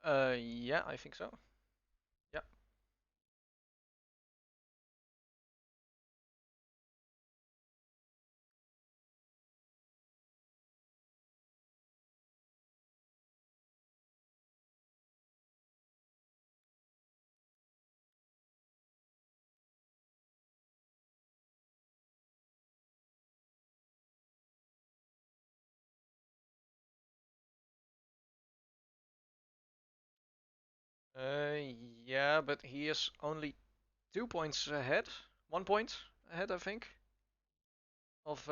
Yeah, I think so. Yeah. Yeah, but he is only 2 points ahead. 1 point ahead, I think, of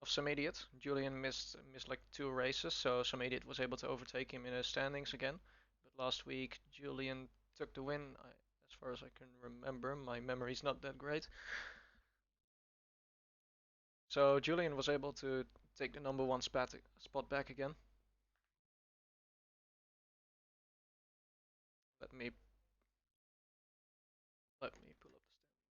some idiot. Julian missed like 2 races, so some idiot was able to overtake him in the standings again. But last week Julian took the win, as far as I can remember. My memory's not that great. So Julian was able to take the number one spot back again. Let me let me pull up the standings.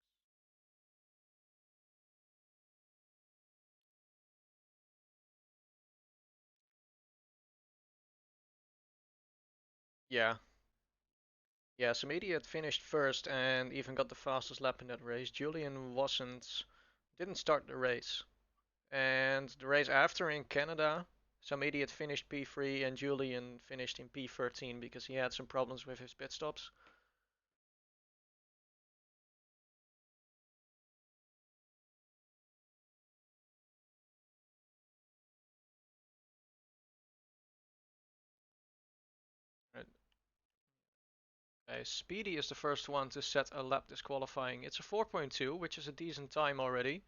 Yeah, yeah. Some idiot finished first and even got the fastest lap in that race. Julian didn't start the race. And the race after in Canada, some idiot finished P3 and Julian finished in P13 because he had some problems with his pit stops. Speedy is the first one to set a lap disqualifying. It's a 4.2, which is a decent time already.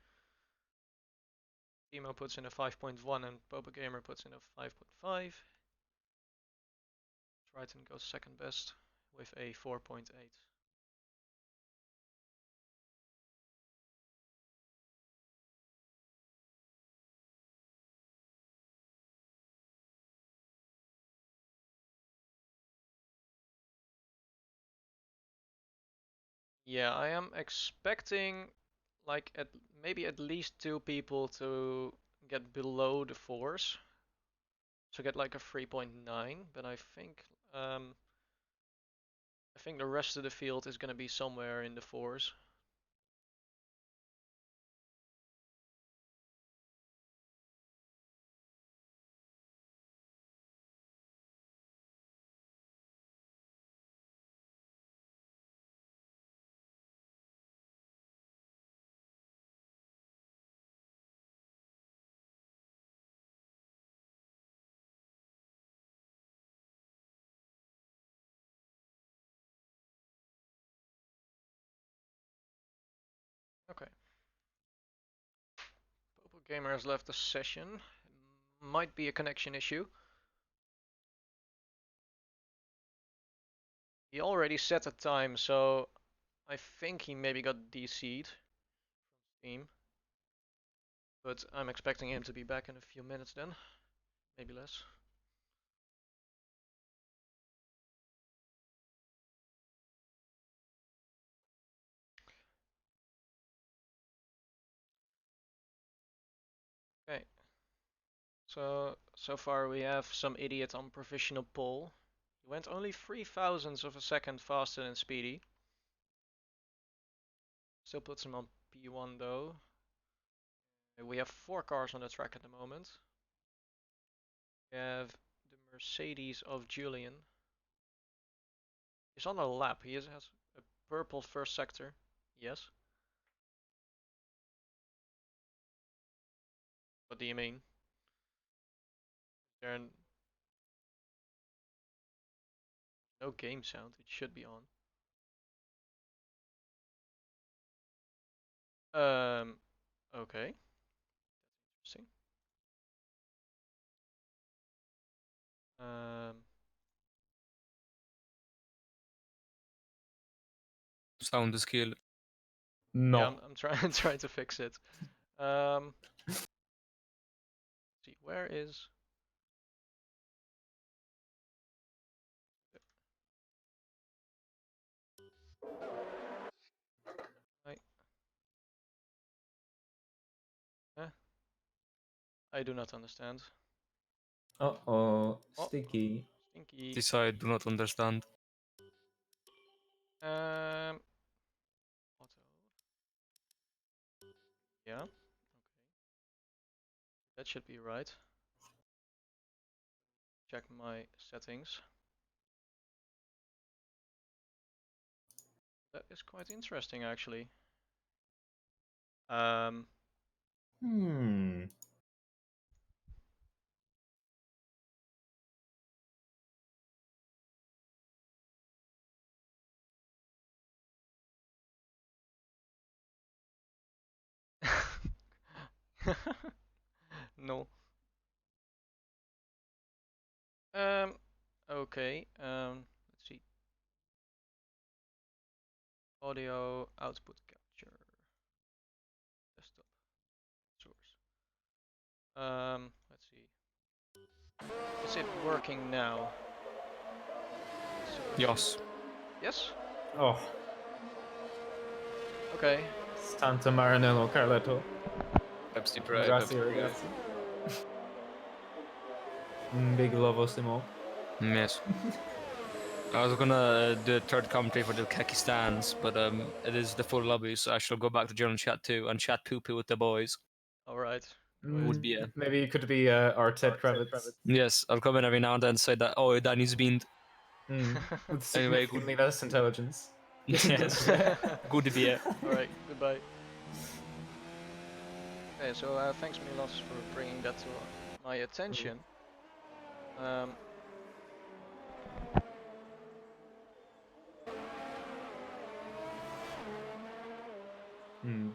Timo puts in a 5.1 and Popa Gamer puts in a 5.5. Triton goes second best with a 4.8. Yeah, I am expecting like maybe at least 2 people to get below the fours, to get like a 3.9. But um, I think the rest of the field is gonna be somewhere in the fours. Okay. Popo Gamer has left the session. Might be a connection issue. He already set a time, so I think he maybe got DC'd from Steam. But I'm expecting him to be back in a few minutes then. Maybe less. Okay. So far we have some idiot on provisional pole. He went only 3 thousandths of a second faster than Speedy. Still puts him on P1 though. We have 4 cars on the track at the moment. We have the Mercedes of Julian. He's on a lap. He has a purple first sector. Yes. What do you mean? There no game sound. It should be on. Okay. Interesting. Um, Sound skill. yeah, No. I'm trying trying to fix it. Um, see, where is? Right. I do not understand. Uh-oh, Oh, sticky. stinky. This I do not understand. Auto. Yeah. Okay. That should be right. Check my settings. That is quite interesting, actually. Hmm. No. Okay. Let's see. Audio output capture. Desktop source. Let's see. Is it working now? Source. Yes. Yes? Oh, Okay. Santa Maranello Carletto. Pepsi Pride, Ragazzi, Pepsi Pride. ragazzi. Big lovo Simo. Yes. I was gonna do a third commentary for the Kekistans, but it is the full lobby, so I shall go back to general chat too and chat poo-poo with the boys. Alright. Would be a Maybe you could be our Ted Kravitz. yes. I'll come in every now and then and say that oh Danny's been With anyway. significantly less intelligence. Yes. Good to be here. Alright, goodbye. Okay, so thanks Milos for bringing that to my attention.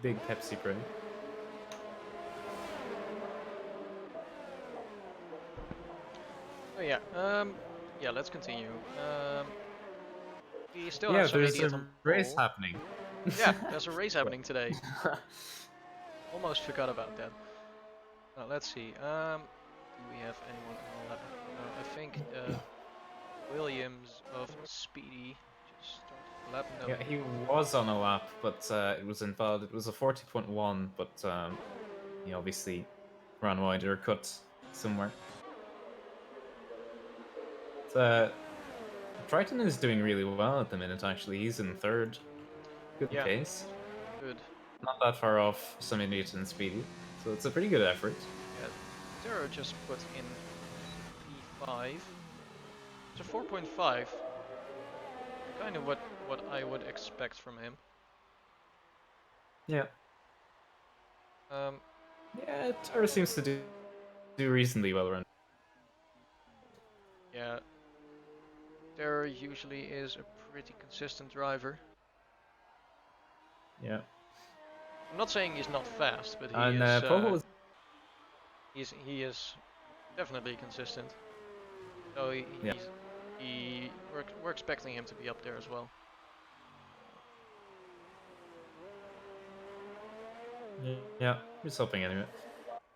Big Pepsi Pride. Oh yeah, yeah, let's continue. We still have Yeah, some there's idiot a on race pole. happening. Yeah, there's a race happening today. Almost forgot about that. Let's see. Do we have anyone on the lap? No, I think Williams of Speedy just started the lap. No. Yeah, he was on a lap, but it was invalid. It was a 40.1, but he obviously ran wide or cut somewhere. Triton is doing really well at the minute, actually. He's in third. Good Yeah, pace. good. Not that far off some idiot and Speedy. So it's a pretty good effort. Yeah, Terror just put in P5. It's a 4.5. Kind of what I would expect from him. Yeah. Um, Yeah, Tara seems to do reasonably well around. yeah, Terror usually is a pretty consistent driver. Yeah. I'm not saying he's not fast, but And Povo is... he is definitely consistent. So Yeah. we're expecting him to be up there as well. Yeah, just hoping anyway.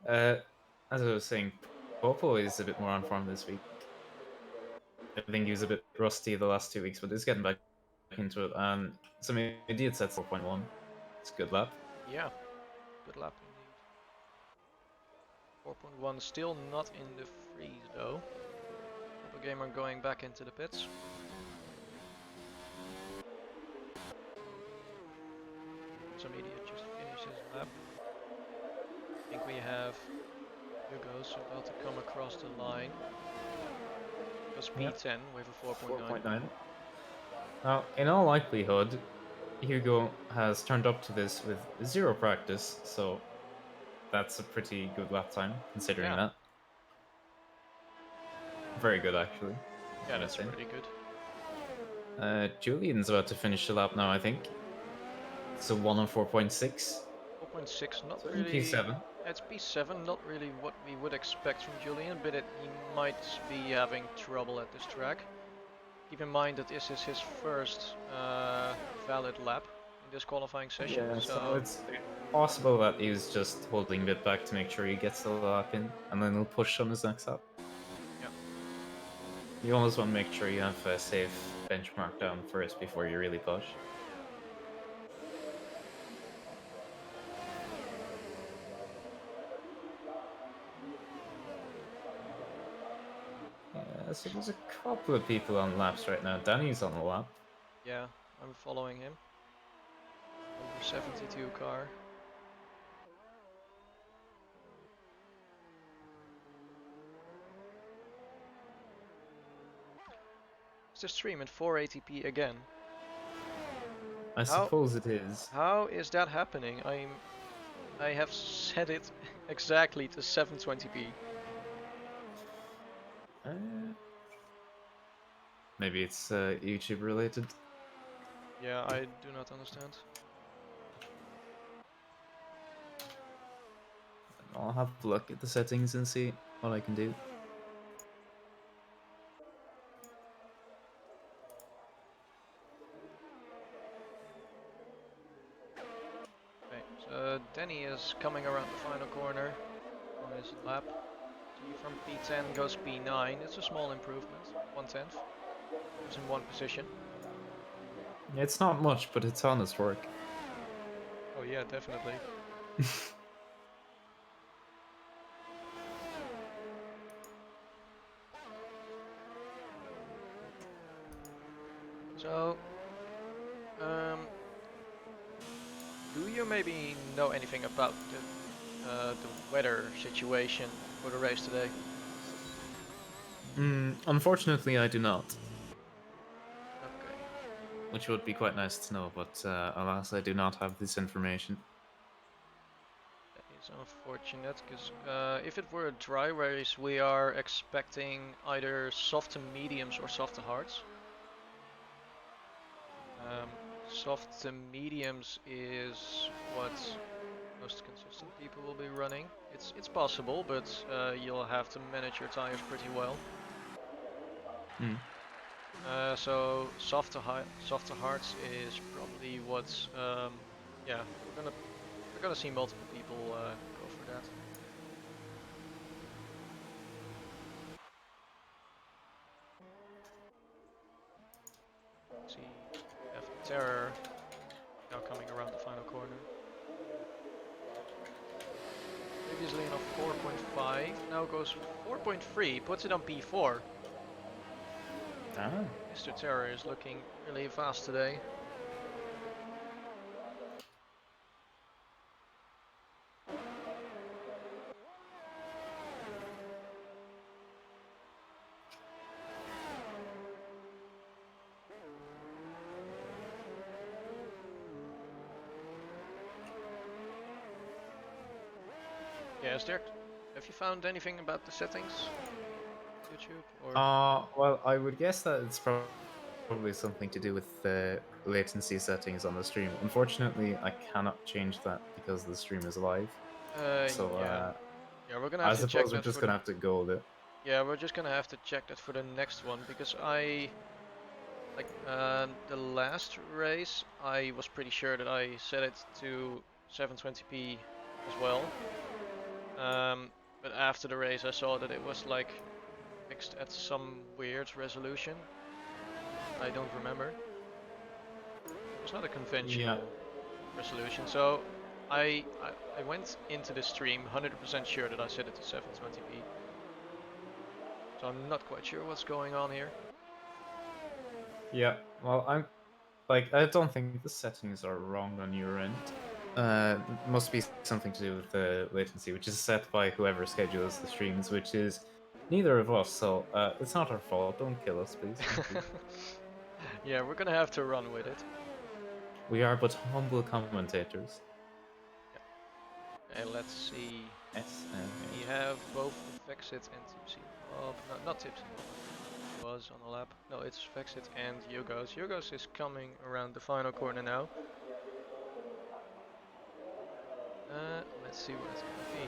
As I was saying, Popo is a bit more on form this week. I think he was a bit rusty the last 2 weeks, but he's getting back into it. And some idiots at 4.1. It's a good lap. Yeah, good lap indeed. 4.1 still not in the freeze though. Proper Gamer going back into the pits. Some idiot just finished his lap. I think we have Hugo's about to come across the line. Goes P10 with a 4.9. 4.9. Now, in all likelihood, Hugo has turned up to this with zero practice, so that's a pretty good lap time, considering Yeah, that. Very good, actually. yeah, I'm that's saying. pretty good. Julian's about to finish the lap now, I think. It's a 1 on 4.6. 4.6, not So in really. P7. It's P7, not really what we would expect from Julian, but he might be having trouble at this track. Keep in mind that this is his first valid lap in this qualifying session. Yeah, so So it's possible that he's just holding a bit back to make sure he gets the lap in, and then he'll push on his next lap. yeah, You always want to make sure you have a safe benchmark down first before you really push. So there's a couple of people on laps right now. Danny's on a lap. Yeah, I'm following him. Number 72 car. Is the stream at 480p again? I suppose it is. How is that happening? I have set it exactly to 720p. Uh, maybe it's YouTube related. Yeah, I do not understand. I'll have a look at the settings and see what I can do. Okay, so Danny is coming around the final corner on his lap. So he from P10 goes P9. It's a small improvement, 1/10. It's in one position. It's not much, but it's honest work. Oh yeah, definitely. So, do you maybe know anything about the weather situation for the race today? Unfortunately, I do not. Okay. Which would be quite nice to know, but alas, I do not have this information. That is unfortunate, because if it were a dry race, we are expecting either soft to mediums or soft to hards. Soft to mediums is what most consistent people will be running. It's possible, but you'll have to manage your tires pretty well. So soft to hards is probably what. Yeah, we're gonna see multiple people go for that. See, we have Terror now coming around the final corner. Previously in a 4.5, now goes 4.3, puts it on P4. Ah. Mr. Terror is looking really fast today. Yeah, have you found anything about the settings? YouTube or? Well, I would guess that it's probably something to do with the latency settings on the stream. Unfortunately, I cannot change that because the stream is live. So, Yeah. Yeah, we're gonna I have to check suppose we're that just for the. gonna have to go with it. Yeah, we're just gonna have to check that for the next one because the last race I was pretty sure that I set it to 720p as well. But after the race I saw that it was like fixed at some weird resolution. I don't remember. It was not a conventional resolution, so I went into the stream 100% sure that I set it to 720p. So I'm not quite sure what's going on here. Yeah, well, I don't think the settings are wrong on your end. Must be something to do with the latency, which is set by whoever schedules the streams, which is neither of us. So it's not our fault. Don't kill us, please. Thank you. Yeah, we're gonna have to run with it. We are but humble commentators. Yeah. And let's see. Yes. We have both Vexit and Tipsy Bob. No, not Tipsy Bob. He was on the lap. No, it's Vexit and Yugos. Yugos is coming around the final corner now. Let's see what it's gonna be.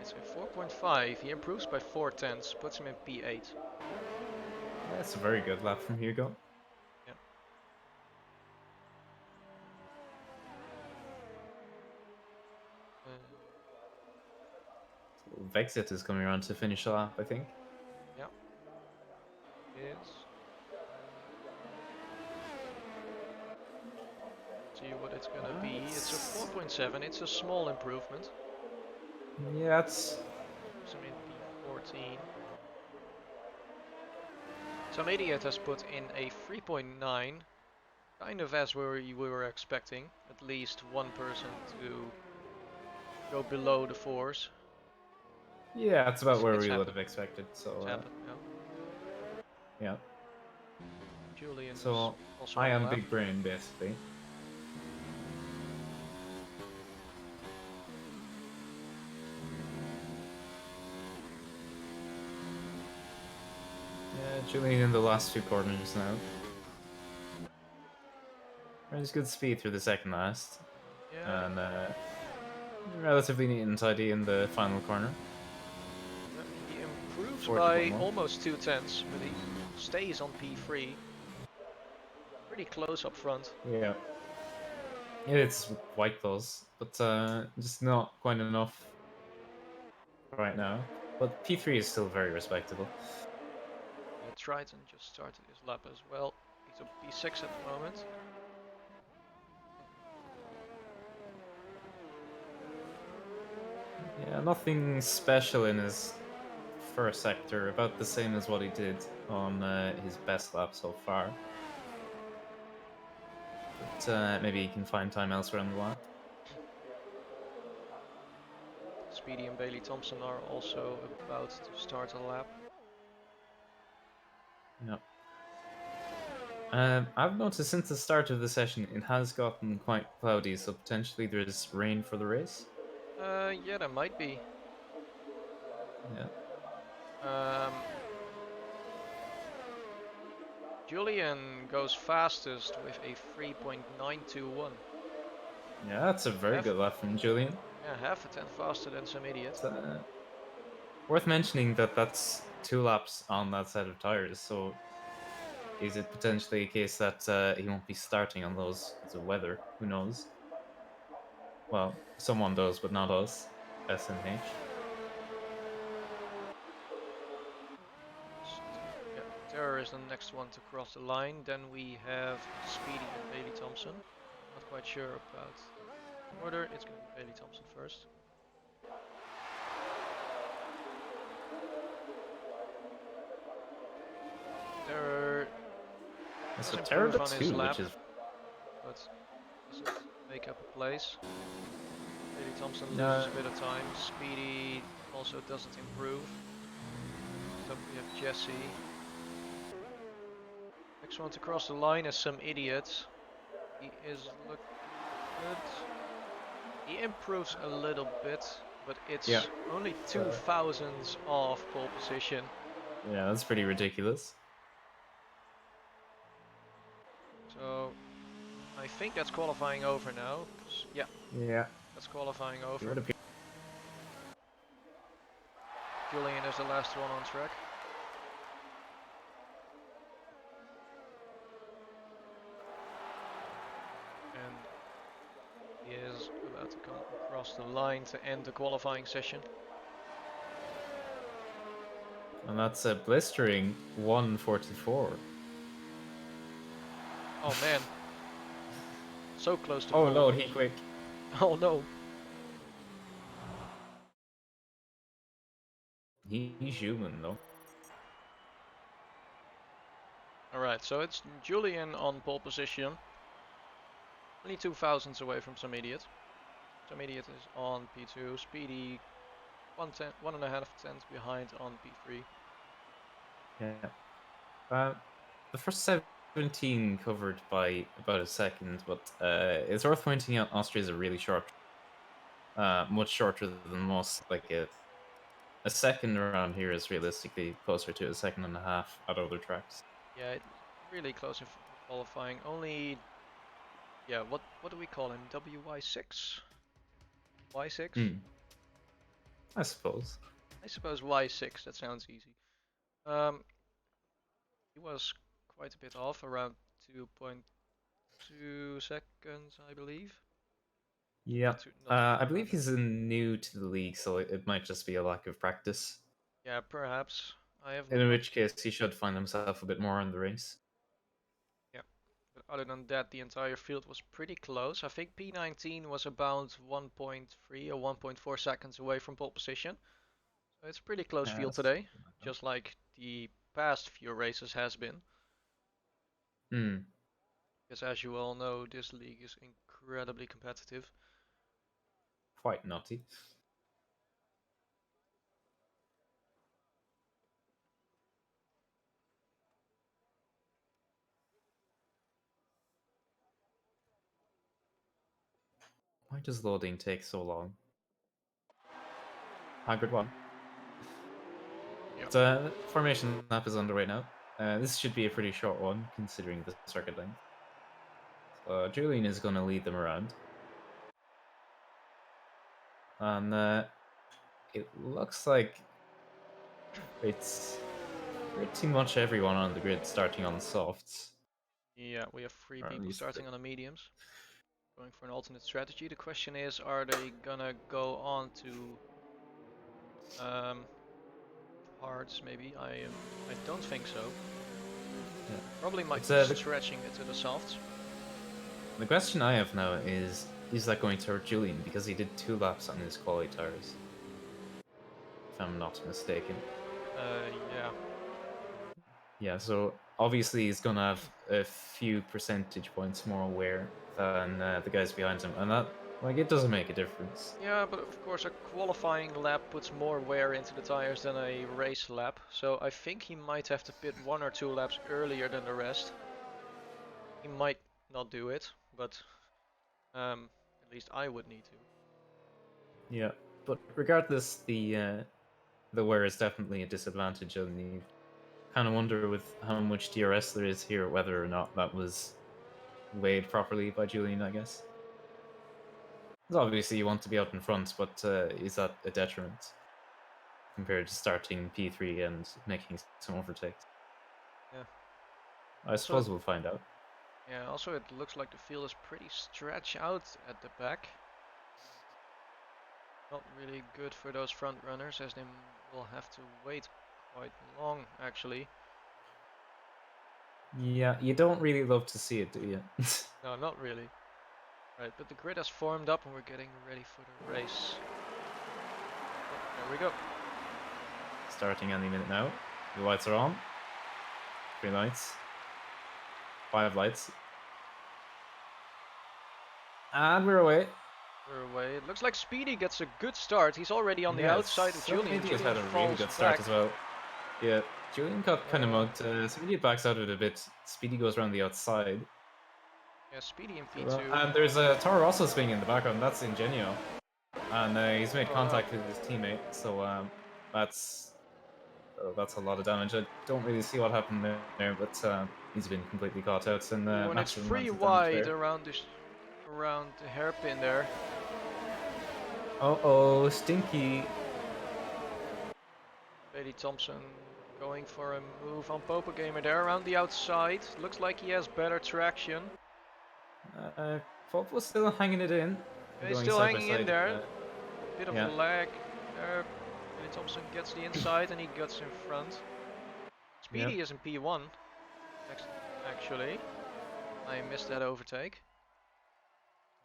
It's a 4.5. He improves by 4/10, puts him in P8. That's a very good lap from Hugo. Yeah. Vexit is coming around to finish the lap, I think. Yeah. Is. See what it's gonna be. It's a 4.7. It's a small improvement. Yeah, it's Puts him in P14. Some idiot has put in a 3.9, kind of as we were expecting. At least one person to go below the fours. Yeah, that's about where It's we would happened. have expected. It's So happened, yeah. yeah. Julian is So also I on the am lap. big brain basically. Yeah, Julian in the last two corners now. Runs good speed through the second last, Yeah, and relatively neat and tidy in the final corner. he improves 40 by more. almost 2 tenths, but he stays on P3. Pretty close up front. Yeah. Yeah, it's quite close, but just not quite enough right now. But P3 is still very respectable. Yeah, Triton just started his lap as well. He's on P6 at the moment. Yeah, nothing special in his first sector, about the same as what he did on his best lap so far. But maybe he can find time elsewhere on the lap. Speedy and Bailey Thompson are also about to start a lap. Yeah. I've noticed since the start of the session, it has gotten quite cloudy, so potentially there's rain for the race. Yeah, there might be. Yeah. Julian goes fastest with a 3.921. Yeah, that's a very Half, good lap from Julian. yeah, half a tenth faster than some idiot. It's, worth mentioning that that's 2 laps on that set of tires, so is it potentially a case that he won't be starting on those because of weather? Who knows? Well, someone does, but not us. SNH. Yeah, Terror is the next one to cross the line. Then we have Speedy and Bailey Thompson. Not quite sure about the order. It's going to be Bailey Thompson first. Terror It's does a Terror improve on his 2, lap, which is but doesn't make up a place. Bailey Thompson loses no. a bit of time. Speedy also doesn't improve. So we have Jesse. Next one to cross the line is some idiot. He is looking good. He improves a little bit, but Yeah. it's only 2 thousandths off pole position. Yeah, that's pretty ridiculous. So I think that's qualifying over now. Yeah, Yeah. that's qualifying It over. would appear. Julian is the last one on track. And he is about to come across the line to end the qualifying session. And that's a blistering 144. Oh man. So close to Oh pole. no, he quick. Oh no. He's human though. Alright, so it's Julian on pole position. Only 2 thousandths away from some idiot. Some idiot is on P2. Speedy 1.5 tenths behind on P3. Yeah. The first 17 covered by about a second, but it's worth pointing out Austria is a really short, much shorter than most. Like a second around here is realistically closer to a second and a half at other tracks. Yeah, it was really close in qualifying. Only, yeah, what do we call him? WY6? Y6? Hmm. I suppose. I suppose Y6, that sounds easy. Um, he was quite a bit off, around 2.2 seconds, I believe. Yeah. Not too I far believe behind. he's new to the league, so it might just be a lack of practice. Yeah, perhaps. I have In not. which case, he should find himself a bit more in the race. Yeah. But other than that, the entire field was pretty close. I think P19 was about 1.3 or 1.4 seconds away from pole position. So it's a pretty close Yeah, field that's today, something like that. just like the past few races has been. Hmm. Because as you all know, this league is incredibly competitive. Quite naughty. Why does loading take so long? Good one. Yeah. So, formation lap is underway now. This should be a pretty short one, considering the circuit length. So, Julian is going to lead them around. And it looks like it's pretty much everyone on the grid starting on the softs. Yeah, we have 3 Or at people least starting on the mediums, going for an alternate strategy. The question is, are they gonna go on to hards? Maybe I don't think so. Yeah. Probably might It's, be the, stretching it to the softs. the question I have now is that going to hurt Julian? Because he did 2 laps on his quali tires, if I'm not mistaken. Yeah. Yeah, so obviously he's going to have a few percentage points more wear than the guys behind him, and that, like, it doesn't make a difference. Yeah, but of course a qualifying lap puts more wear into the tires than a race lap, so I think he might have to pit 1 or 2 laps earlier than the rest. He might not do it, but at least I would need to. Yeah, but regardless, the wear is definitely a disadvantage, and you kind of wonder with how much DRS there is here whether or not that was weighed properly by Julian, I guess. Because obviously you want to be out in front, but is that a detriment compared to starting P3 and making some overtakes? Yeah. I suppose we'll find out. Yeah, also it looks like the field is pretty stretched out at the back. Not really good for those front runners, as they will have to wait quite long actually. Yeah, you don't really love to see it, do you? No, not really. Right, but the grid has formed up and we're getting ready for the race. Oh, there we go. Starting any minute now. The lights are on. 3 lights. 5 lights. And we're away. We're away. It looks like Speedy gets a good start. He's already on the Yes, outside of Julian. Speedy has Julian had a really falls good start back. as well. Yeah, Julian got kind of mugged. Speedy backs out of it a bit. Speedy goes around the outside. Yeah, Speedy in So, P2. and there's a Toro Rosso swing in the background. That's Ingenio. And he's made Oh contact no. with his teammate. So that's a lot of damage. I don't really see what happened there, but he's been completely caught out. And Ooh, and it's massive free amounts of damage wide there. around the hairpin there. Oh, Stinky. Lady Thompson going for a move on Popo Gamer there around the outside. Looks like he has better traction. Popo's still hanging it in. Yeah, he's Going still side by hanging in side. there. Bit of Yeah. lag there. Lady Thompson gets the inside and he gets in front. Speedy Yep. is in P1. Actually, I missed that overtake.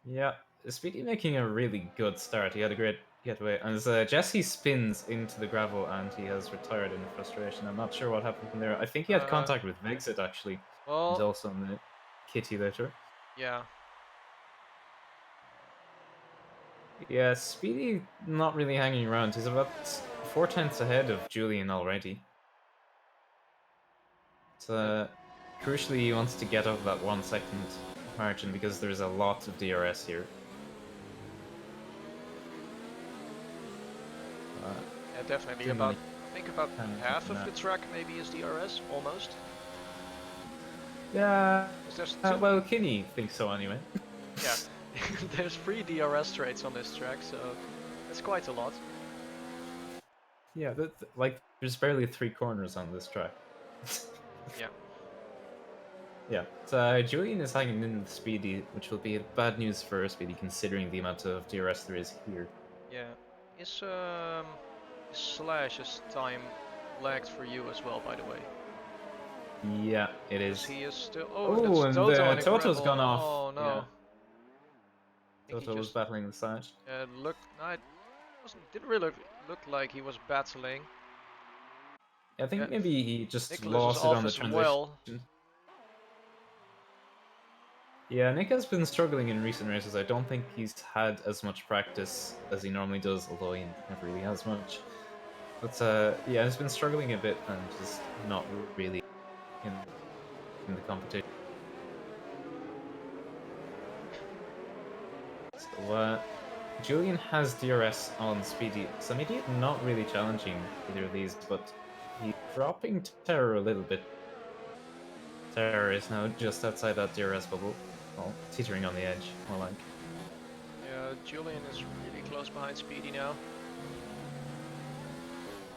Yeah, Speedy making a really good start. He had a great getaway. And as Jesse spins into the gravel and he has retired in frustration. I'm not sure what happened there. I think he had contact with Vexit actually. He's Well, also on the kitty later. yeah. Yeah, Speedy not really hanging around. He's about 4 tenths ahead of Julian already. So, crucially, he wants to get up that 1 second margin because there's a lot of DRS here. Yeah, definitely. Generally I think about half of the track maybe is DRS, almost. Yeah, There's two, well, Kinney thinks so anyway. yeah, there's 3 DRS traits on this track, so that's quite a lot. Yeah, like there's barely 3 corners on this track. Yeah. Yeah, so Julian is hanging in with Speedy, which will be bad news for Speedy considering the amount of DRS there is here. Yeah. Is Slash's time lagged for you as well, by the way? Yeah, it Because is. he is still. Oh, that's and Toto on the Toto's gravel. gone off. Oh no. Yeah, I think he Toto was just battling the Slash. looked. No, it didn't really look like he was battling. I think Yeah, maybe he just Nicholas is lost it off on the as transition. well. Yeah, Nick has been struggling in recent races. I don't think he's had as much practice as he normally does, although he never really has much. But yeah, he's been struggling a bit and just not really in the competition. So Julian has DRS on Speedy. Some idiot not really challenging either of these, but he's dropping Terror a little bit. Terror is now just outside that DRS bubble. Well, teetering on the edge, more like. Yeah, Julian is really close behind Speedy now.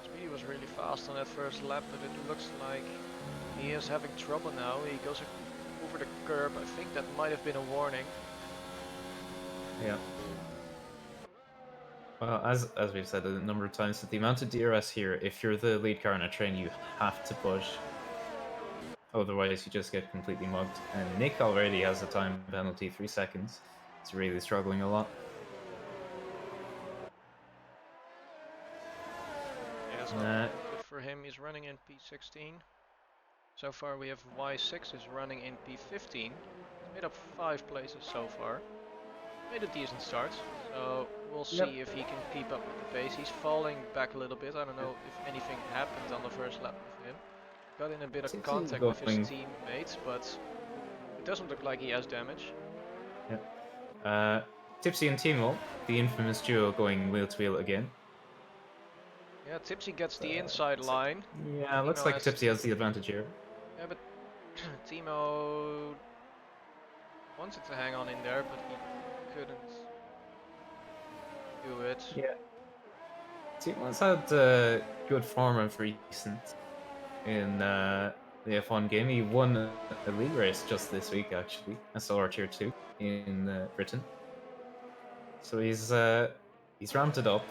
Speedy was really fast on that first lap, but it looks like he is having trouble now. He goes over the curb. I think that might have been a warning. Yeah. Well, as we've said a number of times, the amount of DRS here, if you're the lead car in a train, you have to push. Otherwise, you just get completely mugged. And Nick already has a time penalty, 3 seconds. He's really struggling a lot. Yeah, it's not good for him. He's running in P16. So far we have Y6 is running in P15. He's made up 5 places so far. Made a decent start, so we'll see if he can keep up with the pace. He's falling back a little bit. I don't know if anything happened on the first lap with him. Got in a bit of Seems contact he's with his going- teammates, but it doesn't look like he has damage. Tipsy and Timo, the infamous duo going wheel to wheel again. Yeah, Tipsy gets the inside line. Yeah, looks Timo like has... Tipsy has the advantage here. Yeah, but Timo wanted to hang on in there, but he couldn't do it. Yeah. Timo's had good form of recent in the F1 game. He won a league race just this week, actually, SLR Tier 2 in Britain. So he's ramped it up,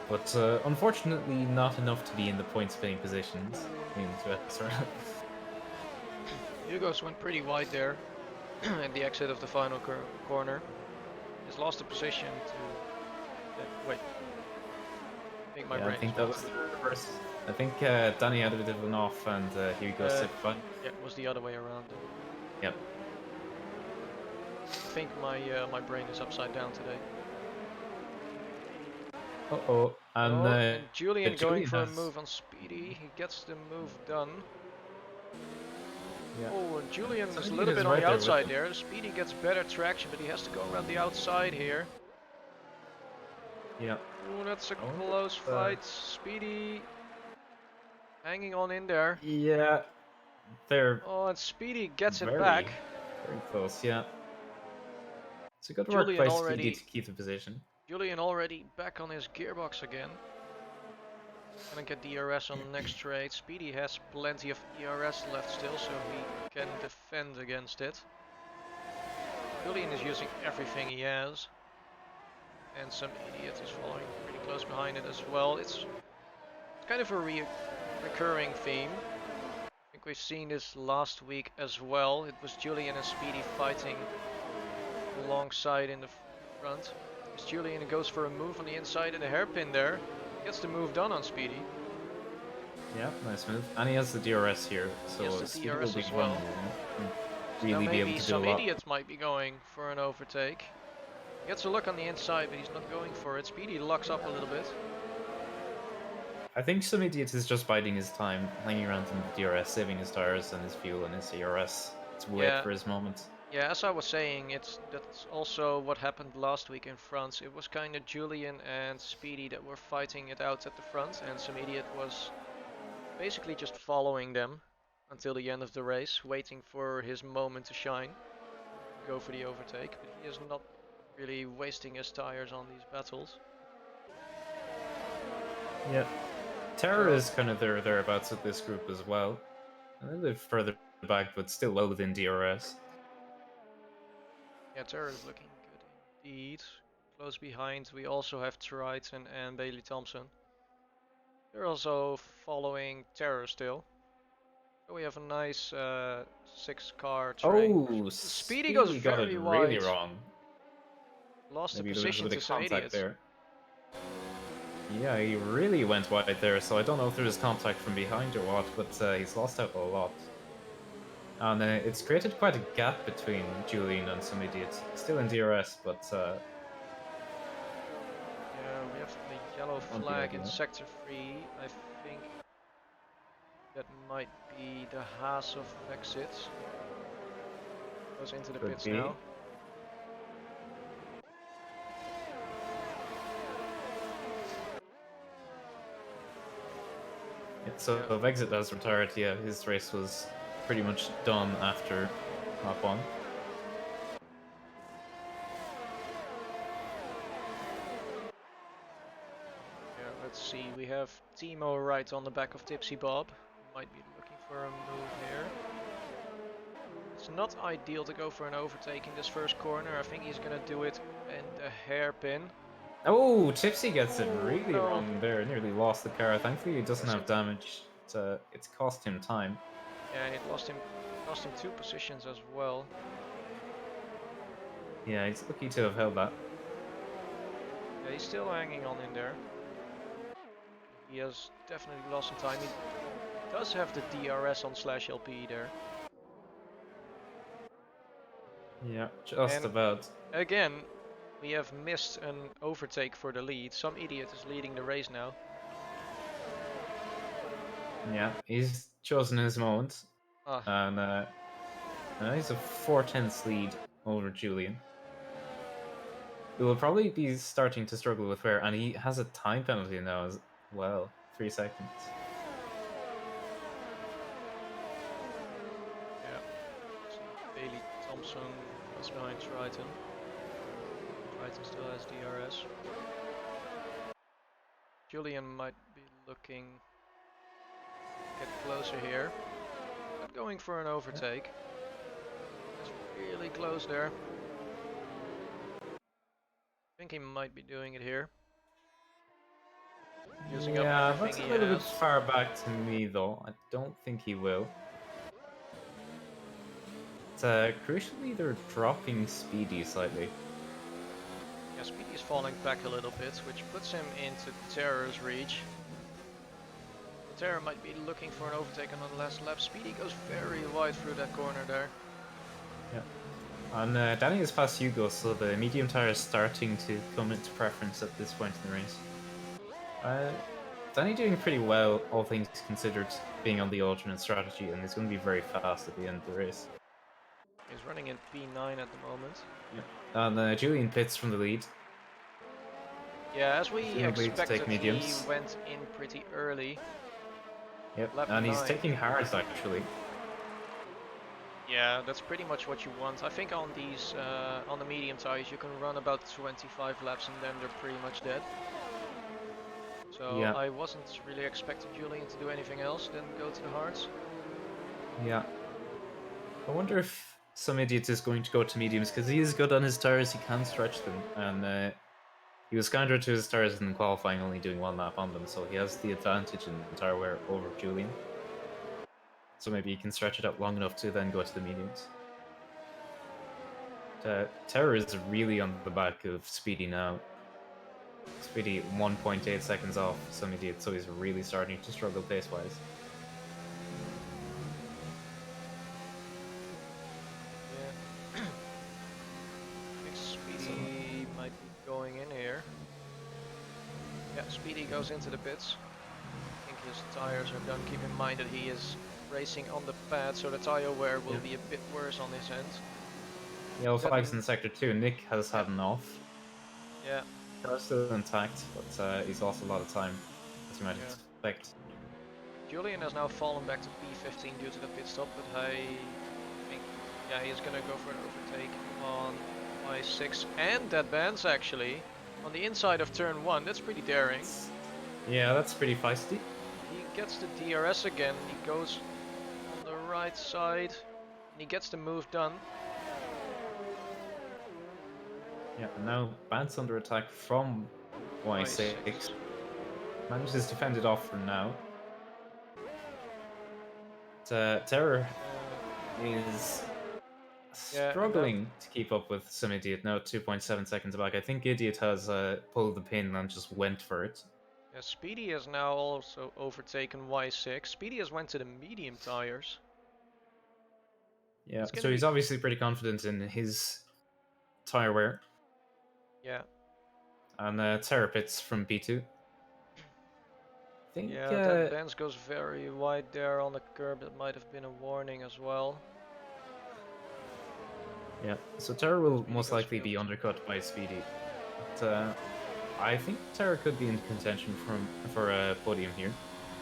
but unfortunately not enough to be in the point-spinning positions into SRL. Hugo's went pretty wide there at the exit of the final corner. He's lost a position to... wait. I think my brain I think is that was the reverse. I think Danny had a bit of an off, and Hugo said fun. Yeah, it was the other way around. Yep. I think my brain is upside down today. Uh-oh. And Julian going for a has... move on Speedy. He gets the move done. Yeah. Oh, and Julian is a Speedy little is bit on right the there with outside him. there. Speedy gets better traction, but he has to go around the outside here. Yeah. Oh, that's a close fight. Speedy hanging on in there. Yeah. They're Oh, and Speedy gets it very, back. very close, yeah. It's a good work Julian by already... Speedy to keep the position. Julian already back on his gearbox again. Gonna get DRS on the next trade. Speedy has plenty of ERS left still, so he can defend against it. Julian is using everything he has. And some idiot is following pretty close behind it as well. It's kind of a recurring theme. I think we've seen this last week as well. It was Julian and Speedy fighting alongside in the front. As Julian goes for a move on the inside and a hairpin there. Gets the move done on Speedy. Yeah, nice move. And he has the DRS here, so He has the Speedy DRS will be as well. vulnerable. So Really now be able maybe to do a some lot. idiots might be going for an overtake. He gets a look on the inside, but he's not going for it. Speedy locks up a little bit. I think some idiot is just biding his time, hanging around in the DRS, saving his tires and his fuel and his ERS to wait for his moment. Yeah, as I was saying, that's also what happened last week in France. It was kind of Julian and Speedy that were fighting it out at the front, and some idiot was basically just following them until the end of the race, waiting for his moment to shine, go for the overtake. But he is not really wasting his tires on these battles. Yeah. Terror is kind of thereabouts with this group as well. A little bit further back, but still well within DRS. Yeah, Terror is looking good indeed. Close behind, we also have Triton and Bailey Thompson. They're also following Terror still. So we have a nice 6-car train. Oh, Speedy goes got very it wide. really wrong. Lost Maybe the there was a position bit to of some contact idiots. there. Yeah, he really went wide there, so I don't know if there was contact from behind or what, but he's lost out a lot. And it's created quite a gap between Julian and some idiots. Still in DRS, but Yeah, we have the yellow won't be flag in ideal. sector 3. I think that might be the Haas of exits. Goes into the Could pits be. now. Yeah, so Yeah. if Exit has retired, yeah, his race was pretty much done after lap 1. Yeah, let's see. We have Timo right on the back of Tipsy Bob. Might be looking for a move here. It's not ideal to go for an overtake in this first corner. I think he's gonna do it in the hairpin. Oh, Tipsy gets it Oh really no! wrong there. Nearly lost the car. Thankfully, he doesn't Yes, have damage. It's cost him time. yeah, and it cost him 2 positions as well. Yeah, he's lucky to have held that. Yeah, he's still hanging on in there. He has definitely lost some time. He does have the DRS on /LP there. Yeah, just And about. again, we have missed an overtake for the lead. Some idiot is leading the race now. Yeah, he's chosen his moment. Ah, And he's a 4/10 lead over Julian. He will probably be starting to struggle with wear, and he has a time penalty now as well. 3 seconds. yeah. See, Bailey Thompson is behind Triton. Triton still has DRS. Julian might be looking to get closer here. Not going for an overtake. It's really close there. I think he might be doing it here. Using up Yeah, everything that's a he little bit has. far back to me, though. I don't think he will. It's crucially, they're dropping Speedy slightly. Yeah, Speedy's falling back a little bit, which puts him into Terror's reach. Terror might be looking for an overtake on the last lap. Speedy goes very wide through that corner there. Yeah. And Danny is past Hugo, so the medium tire is starting to come into preference at this point in the race. Danny doing pretty well, all things considered, being on the alternate strategy, and he's going to be very fast at the end of the race. He's running in P9 at the moment. Yep. And Julian pits from the lead. Yeah, as we Presumably to take expected, he mediums. went in pretty early. Yep, Lap and he's 9. taking hards actually. Yeah, that's pretty much what you want. I think on these, on the medium tires, you can run about 25 laps and then they're pretty much dead. So Yeah, I wasn't really expecting Julian to do anything else than go to the hards. yeah. I wonder if some idiot is going to go to mediums, because he is good on his tires, he can stretch them, and he was kinder to his tires in qualifying, only doing 1 lap on them, so he has the advantage in tire wear over Julian. So maybe he can stretch it out long enough to then go to the mediums. Terror is really on the back of Speedy now. Speedy 1.8 seconds off some idiot, so he's really starting to struggle pace-wise. Yeah. I think Speedy might be going in here. Yeah, Speedy goes into the pits. I think his tires are done. Keep in mind that he is racing on the pad, so the tire wear will be a bit worse on his end. Yellow flags in sector 2. Nick has had an off. Yeah. Car's still intact, but he's lost a lot of time, as you might expect. Julian has now fallen back to P15 due to the pit stop, but I think, yeah, he's gonna go for an overtake on I6 and that bends actually on the inside of turn 1. That's pretty daring. Yeah, that's pretty feisty. He gets the DRS again. He goes on the right side and he gets the move done. Yeah, and now Bant's under attack from Y6. Manages to fend it off for now. Terror is struggling to keep up with some idiot now, 2.7 seconds back. I think idiot has pulled the pin and just went for it. Yeah, Speedy has now also overtaken Y6. Speedy has went to the medium tires. Yeah, It's gonna so he's be obviously pretty confident in his tire wear. yeah. And Terra pits from P2. I think, Yeah, that Benz goes very wide there on the curb. That might have been a warning as well. yeah, so Terra will Speedy most goes for likely the be overtake. undercut by Speedy. But I think Terra could be in contention for a podium here,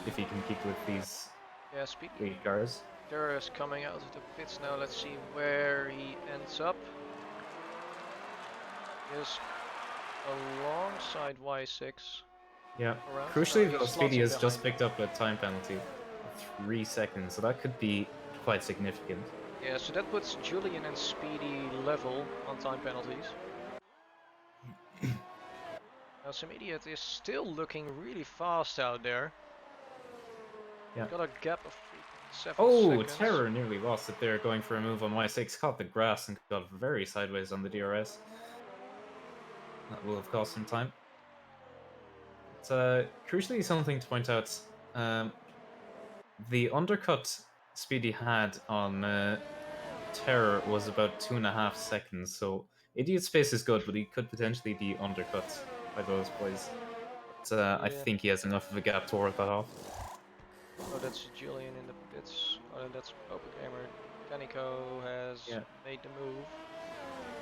if he can keep with these Yeah, Speedy. lead cars. There is coming out of the pits now. Let's see where he ends up. He is alongside Y6. Yeah. Around. No, Crucially, he though, slots Speedy in has behind just him. picked up a time penalty of 3 seconds, so that could be quite significant. Yeah, so that puts Julian and Speedy level on time penalties. Now, some idiot is still looking really fast out there. Yeah. Got a gap of 3.7 Oh, seconds. Terror nearly lost it there, going for a move on Y6, caught the grass and got very sideways on the DRS. That will have cost him time. But crucially, something to point out, the undercut Speedy had on Terror was about 2.5 seconds, so Idiot's pace is good, but he could potentially be undercut by those boys. But I Yeah. think he has enough of a gap to work that off. Oh, that's Julian in the pits. Oh, that's Popo Gamer. Danico has Yeah. made the move.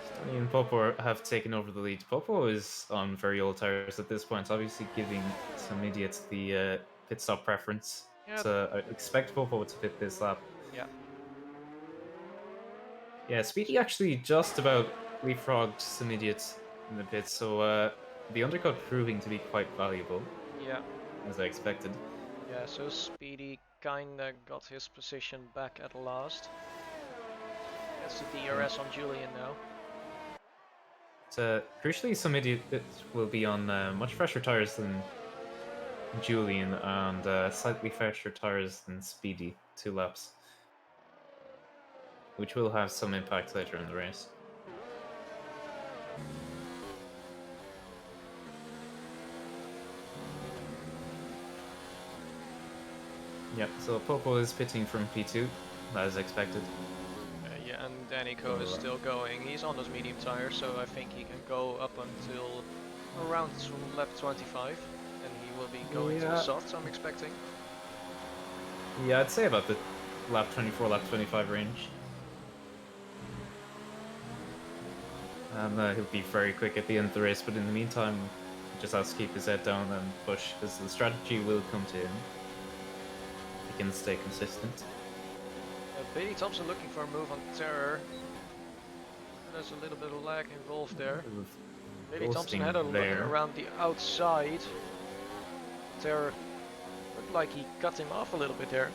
Stanley and Popo have taken over the lead. Popo is on very old tires at this point, obviously giving some idiots the pit stop preference. Yeah, So I expect Popo to pit this lap. yeah. Yeah, Speedy actually just about leapfrogged some idiots in the pits, so the undercut proving to be quite valuable, Yeah. as I expected. Yeah, so Speedy kinda got his position back at last. That's the Yeah. DRS on Julian now. Crucially, some idiot will be on much fresher tires than Julian and slightly fresher tires than Speedy, 2 laps, which will have some impact later in the race. Yep, so Popo is pitting from P2, as expected. Yeah, and Danico is still going. He's on those medium tires, so I think he can go up until around lap 25. And he will be going to the Yeah, softs, I'm expecting. yeah, I'd say about the lap 24, lap 25 range. And he'll be very quick at the end of the race, but in the meantime, he just has to keep his head down and push, because the strategy will come to him. He can stay consistent. Bailey Thompson looking for a move on Terror. There's a little bit of lag involved there. Bailey Thompson had a look there. around the outside. Terror looked like he cut him off a little bit there.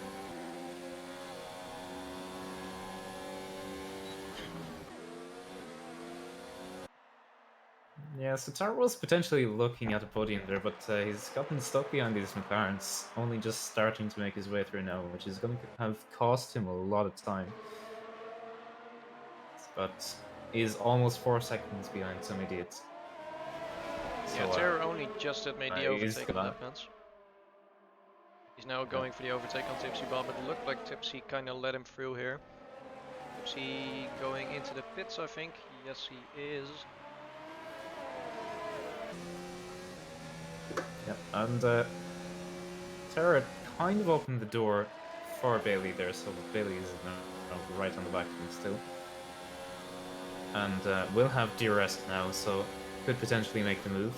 Yeah, so Tar was potentially looking at a podium there, but he's gotten stuck behind these McLarens, only just starting to make his way through now, which is going to have cost him a lot of time. But is almost 4 seconds behind some idiots. Yeah, So Terror only just had made the he's overtake on gonna... Laplands. He's now going for the overtake on Tipsy Bob, but it looked like Tipsy kind of let him through here. Tipsy going into the pits, I think. Yes, he is. Yeah, and Terra kind of opened the door for Bailey there, so Bailey is right on the back of him still. And will have DRS now, so could potentially make the move.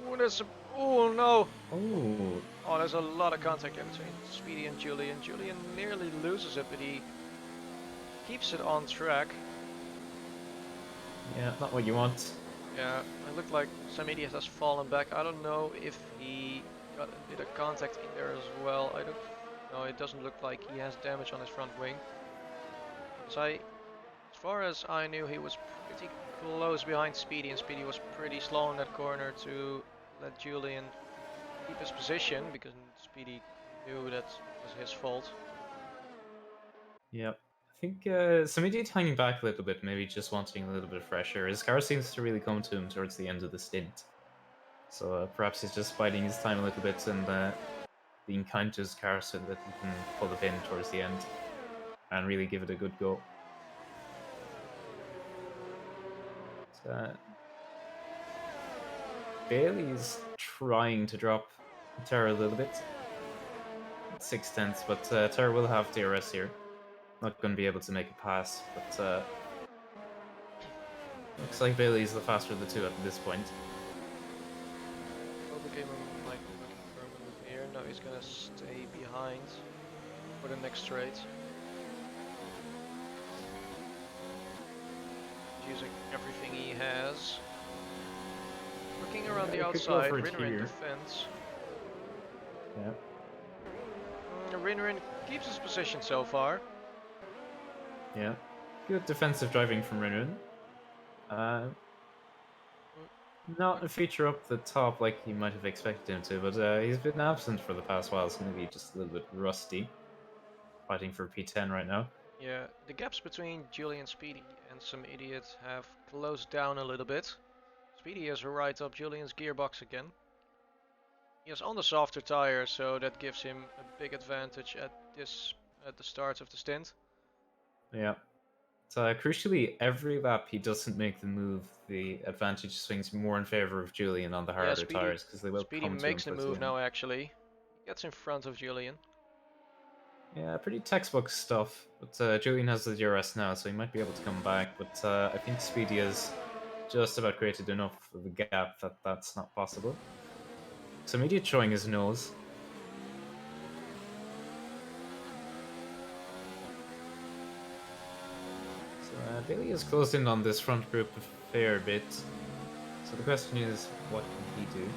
Oh, there's a... Oh, no! Oh, Oh, there's a lot of contact in between Speedy and Julian. Julian nearly loses it, but he keeps it on track. yeah, not what you want. Yeah, it looked like some idiot has fallen back. I don't know if he got a bit of contact in there as well. I don't... No, it doesn't look like he has damage on his front wing. As far as I knew, he was pretty close behind Speedy, and Speedy was pretty slow in that corner to let Julian keep his position, because Speedy knew that was his fault. Yep. I think Samidi hanging back a little bit, maybe just wanting a little bit of fresh air. His car seems to really come to him towards the end of the stint. So perhaps he's just biding his time a little bit and being kind to his car so that he can pull the pin towards the end and really give it a good go. So, Bailey's trying to drop Terra a little bit. 6/10, but Terra will have DRS here. Not going to be able to make a pass, but looks like Bailey's the faster of the two at this point. Well, the gamer might be looking for a move here. No, he's gonna stay behind for the next straight. Using everything he has. Looking around the He could go outside, for it Rinner in here. defense. Yeah. Rinner keeps his position so far. Yeah. Good defensive driving from Rinun. Not a feature up the top like he might have expected him to, but he's been absent for the past while, so maybe just a little bit rusty. Fighting for P10 right now. Yeah, the gaps between Julian Speedy and some idiots have closed down a little bit. Speedy has right up Julian's gearbox again. He is on the softer tire, so that gives him a big advantage at the start of the stint. Yeah. So crucially, every lap he doesn't make the move, the advantage swings more in favor of Julian on the Yeah, harder tires because they will Speedy come to him makes the towards the move end. now actually. He gets in front of Julian. Yeah, pretty textbook stuff. But Julian has the DRS now, so he might be able to come back. But I think Speedy has just about created enough of a gap that that's not possible. So immediate showing his nose. So Bailey has closed in on this front group a fair bit. So the question is, what can he do?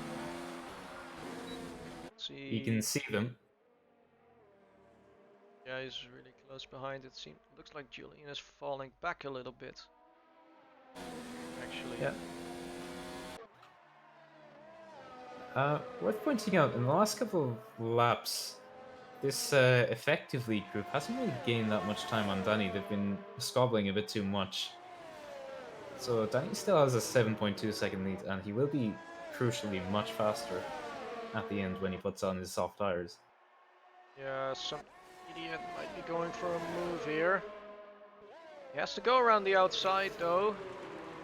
Let's see. He can see them. Yeah, he's really close behind. Looks like Julian is falling back a little bit. Actually. Yeah. Worth pointing out, in the last couple of laps, this effectively group hasn't really gained that much time on Danny. They've been scobbling a bit too much. So Danny still has a 7.2 second lead, and he will be crucially much faster at the end when he puts on his soft tires. Yeah, some idiot might be going for a move here. He has to go around the outside though.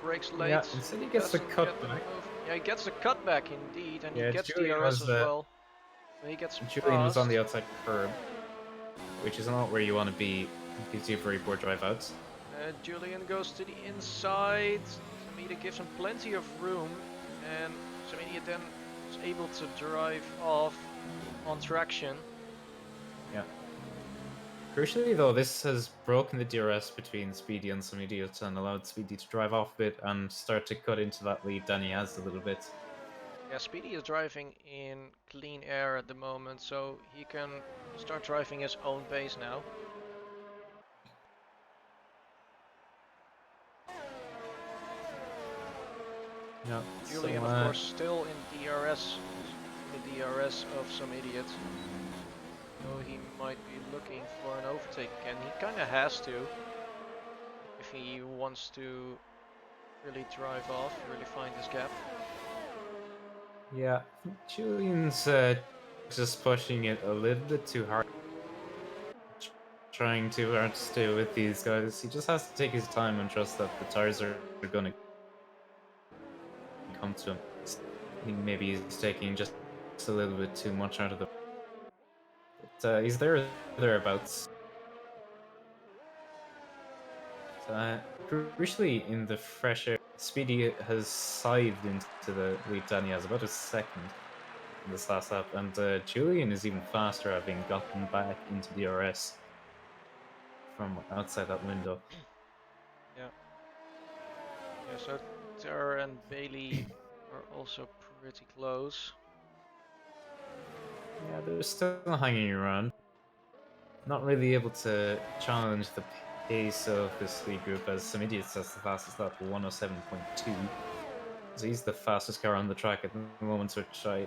Brakes late. Yeah, instead he gets the Doesn't get cutback. Yeah, he gets the cutback indeed, and Yeah, he gets Julian DRS was as the- well. So he gets Julian was on fast. the outside curb, which is not where you want to be. Gives you very poor drive outs. Julian goes to the inside. Samida gives him plenty of room, and Samida then is able to drive off on traction. Yeah. Crucially, though, this has broken the DRS between Speedy and some idiots and allowed Speedy to drive off a bit and start to cut into that lead Danny has a little bit. Yeah, Speedy is driving in clean air at the moment, so he can start driving his own pace now. Yeah. Julian, so, of course, still in DRS, the DRS of some idiot. So he might be looking for an overtake again. He kind of has to, if he wants to really drive off, really find his gap. Yeah, Julian's just pushing it a little bit too hard. Trying too hard to stay with these guys. He just has to take his time and trust that the tires are going to come to him. I think maybe he's taking just a little bit too much out of the. But he's thereabouts. Crucially, in the fresh air, Speedy has scythed into the lead. Danny has about a second in this last lap, and Julian is even faster, having gotten back into the DRS from outside that window. Yeah. Yeah, so Ter and Bailey are also pretty close. Yeah, they're still hanging around. Not really able to challenge the pace of this lead group, as some idiots has the fastest lap, 107.2. So he's the fastest car on the track at the moment, which I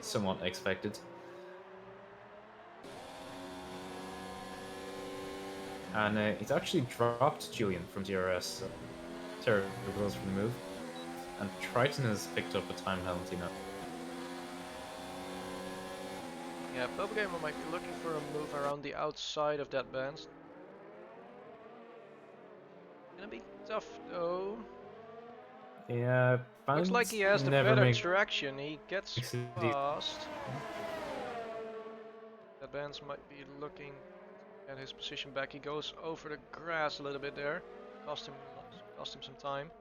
somewhat expected. And he's actually dropped Julian from DRS, so terrible goes for the move. And Triton has picked up a time penalty now. Yeah, Pub Gamer might be looking for a move around the outside of that band. Gonna be tough though. Yeah, Looks like he Bands has the never better makes traction. He gets it easy. past. That Vance might be looking at his position back. He goes over the grass a little bit there. Cost him some time.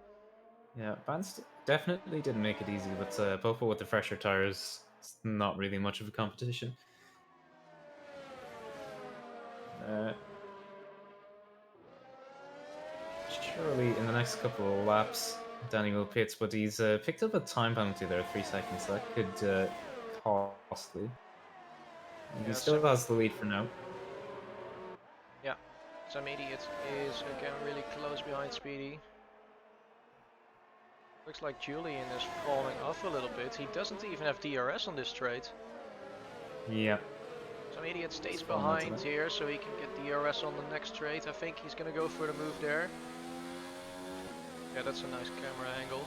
Yeah, Bands definitely didn't make it easy, but Popo with the fresher tires, it's not really much of a competition. Surely in the next couple of laps, Danny will pits, but he's picked up a time penalty there, 3 seconds. So that could costly. He Yeah, still has the lead for now. yeah. Some idiot is again really close behind Speedy. Looks like Julian is falling off a little bit. He doesn't even have DRS on this straight. Yeah. Some idiot stays Just falling onto behind that. here so he can get DRS on the next straight. I think he's gonna go for the move there. Yeah, that's a nice camera angle.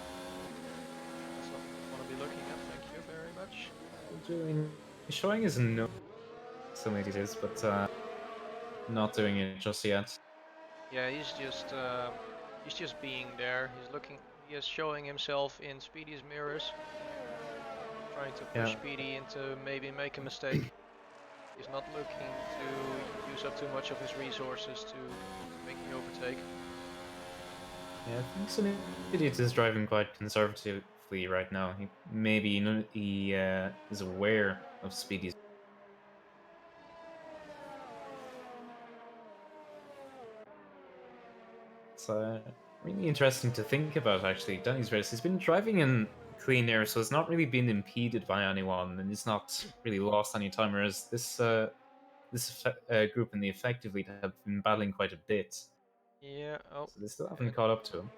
That's not what I want to be looking at. Thank you very much. Julian showing his no some idiots, but not doing it just yet. Yeah, he's just being there. He is showing himself in Speedy's mirrors, trying to push Yeah. Speedy into maybe make a mistake. He's not looking to use up too much of his resources to make the overtake. Yeah, I think some idiot is driving quite conservatively right now. He is aware of Speedy's. It's really interesting to think about, actually. Danny's race, he's been driving in clean air, so it's not really been impeded by anyone, and he's not really lost any time, whereas this group in the effective lead have been battling quite a bit. Yeah, oh. So they still haven't caught up to him.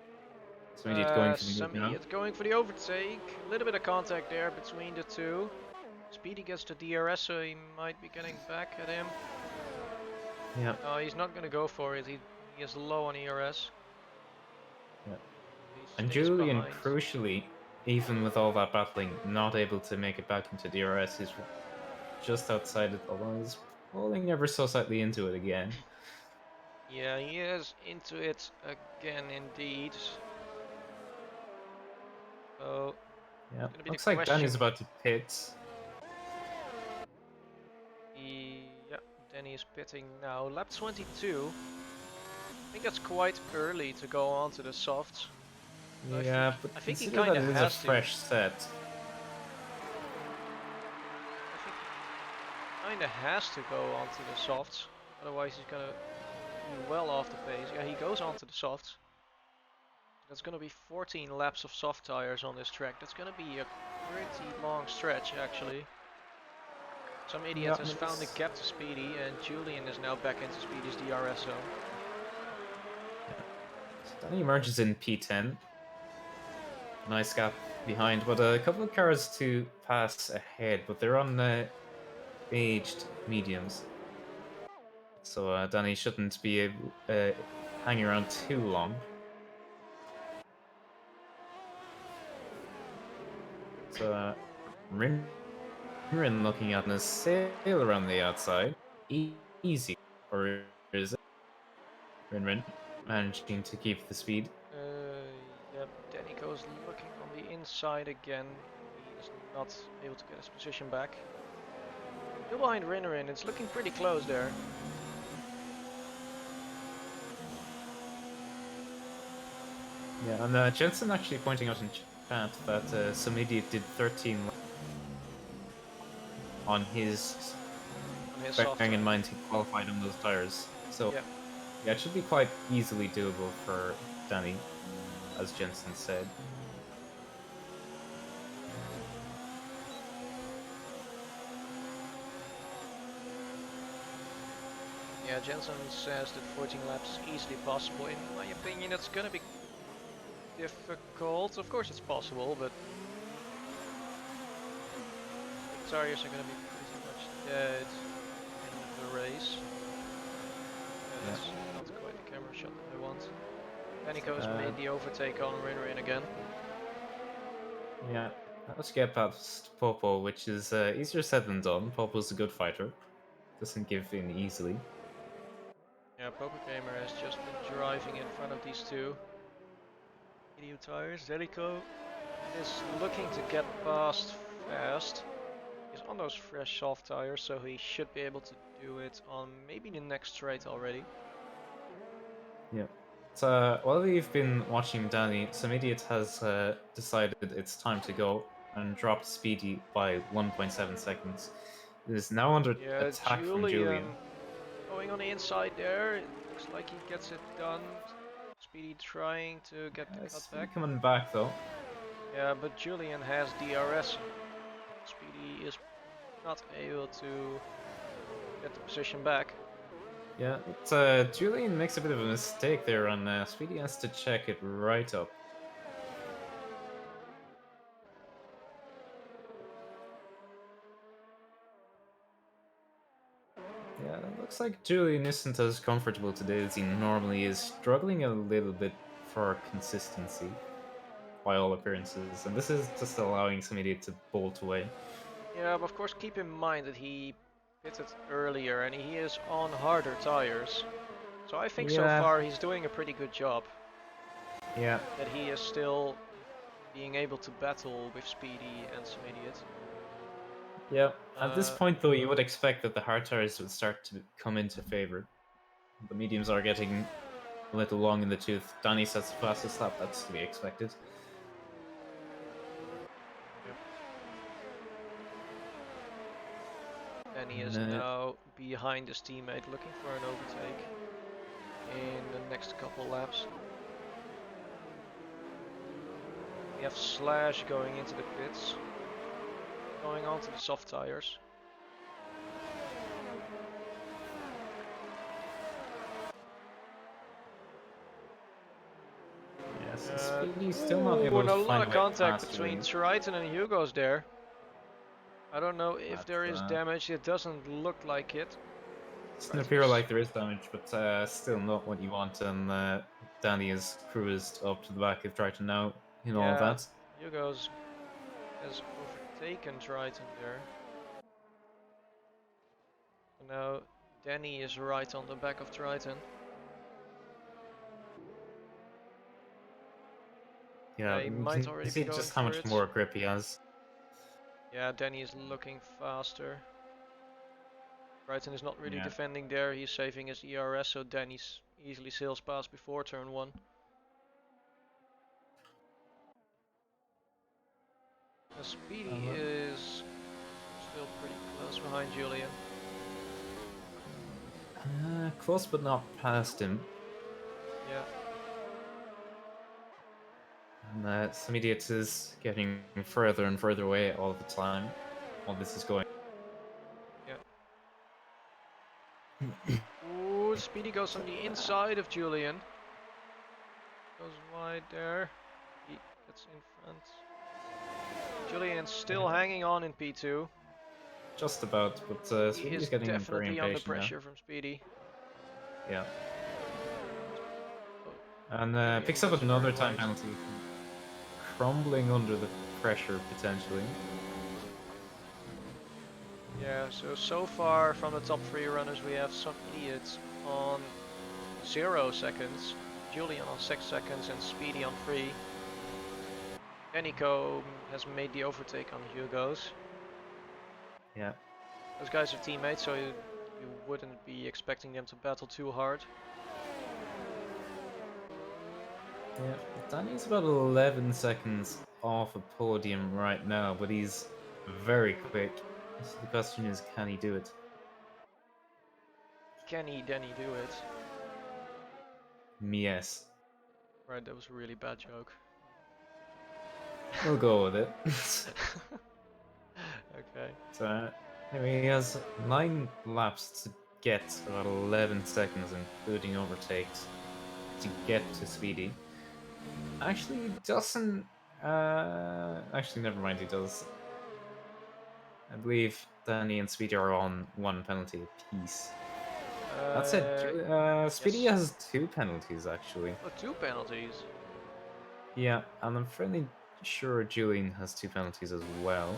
Some idiot going for the move Some now. idiot going for the overtake. A little bit of contact there between the two. Speedy gets the DRS, so he might be getting back at him. Yeah. No, he's not gonna go for it. He is low on ERS. Yeah. He And stays Julian, behind. crucially, even with all that battling, not able to make it back into DRS. He's just outside it, although he's falling ever so slightly into it again. Yeah, he is into it again indeed. So Yeah, it's gonna be the looks like Danny's question. about to pit. Yeah, Danny is pitting now. Lap 22. I think that's quite early to go on to the softs. So Yeah, but I think he consider that kind it of is a has to. fresh set. I think he kind of has to go on to the softs. Otherwise he's gonna be well off the pace. Yeah, he goes on to the softs. That's gonna be 14 laps of soft tires on this track. That's gonna be a pretty long stretch actually. Some idiot has found a gap to Speedy and Julian is now back into Speedy's DRS zone. So Danny emerges in P10. Nice gap behind, but a couple of cars to pass ahead, but they're on aged mediums. So Danny shouldn't be able hanging around too long. So Rinrin looking at a sail around the outside. Easy. Or is it? Rinrin managing to keep the speed. Yep, Danny goes looking on the inside again. He is not able to get his position back. Still behind Rinnerin, it's looking pretty close there. Yeah, and Jensen actually pointing out in chat that some idiot did 13 on his, Soft bearing in tire. mind he qualified on those tires. So Yeah. yeah, it should be quite easily doable for Danny, as Jensen said. Yeah, Jensen says that 14 laps is easily possible. In my opinion, it's gonna be difficult. Of course it's possible, but the tires are gonna be pretty much dead in the race. Yeah, that's not quite the camera shot that I want. Danny goes made the overtake on Rinnerin again. Yeah, Let's get past Popo, which is easier said than done. Popo's a good fighter. Doesn't give in easily. Yeah, Poker Gamer has just been driving in front of these two. Medium tires. Zelico is looking to get past fast. He's on those fresh soft tires, so he should be able to do it on maybe the next straight already. Yeah. So while we've been watching Danny, some idiot has decided it's time to go and dropped Speedy by 1.7 seconds. It is now under Yeah, attack from Julian. Julian going on the inside there. It looks like he gets it done. Speedy trying to get the Speedy cutback. coming back though. Yeah, but Julian has DRS. Speedy is not able to get the position back. Yeah, Julian makes a bit of a mistake there, and Speedy has to check it right up. Yeah, it looks like Julian isn't as comfortable today as he normally is, struggling a little bit for consistency, by all appearances, and this is just allowing some idiot to bolt away. Yeah, but of course keep in mind that he pitted earlier and he is on harder tires. So I think so Yeah, far he's doing a pretty good job. yeah. That he is still being able to battle with Speedy and some idiot. Yeah, at this point though, you would expect that the hard tires would start to come into favor. The mediums are getting a little long in the tooth. Danny sets the fastest lap, that's to be expected. Yep. And he is And, now behind his teammate looking for an overtake in the next couple laps. We have Slash going into the pits, going on to the soft tires. yes, Speedy's still not able And to a lot find of a way contact past between Julian. Triton and Hugo's there. I don't know if But, there is damage, it doesn't look like it. doesn't appear like there is damage, but still not what you want, and Danny is cruised up to the back of Triton now in all of Yeah, that. Hugo's has overtaken Triton there. And now Danny is right on the back of Triton. Yeah, He you might can already be see going just how for much it. more grip he has. Yeah, Danny is looking faster. Triton is not really Yeah. defending there, he's saving his ERS, so Danny's easily sails past before turn 1. And Speedy is still pretty close behind Julian. Close but not past him. Yeah. And some idiots is getting further and further away all the time while this is going. Yeah. Ooh, Speedy goes on the inside of Julian. Goes wide there. He gets in front. Julian's still hanging on in P2. Just about, but He Speedy's is getting very definitely under impatient now. pressure from Speedy. Yeah. Oh, And Julian picks up goes another very time wide. penalty. Crumbling under the pressure, potentially. Yeah, so far from the top 3 runners we have some idiots on 0 seconds, Julian on 6 seconds and Speedy on 3. Denico has made the overtake on Hugo's. Yeah. Those guys are teammates, so you wouldn't be expecting them to battle too hard. Yeah, Danny's about 11 seconds off a podium right now, but he's very quick. So the question is, can he do it? Can Denny do it? Yes. Right, that was a really bad joke. We'll go with it. Okay. So, anyway, he has 9 laps to get about 11 seconds, including overtakes, to get to Speedy. Actually, he doesn't. Actually, never mind, he does. I believe Danny and Speedy are on 1 penalty apiece. That's it. Speedy Yes. has 2 penalties, actually. Oh, 2 penalties. Yeah, and I'm fairly sure Julian has 2 penalties as well.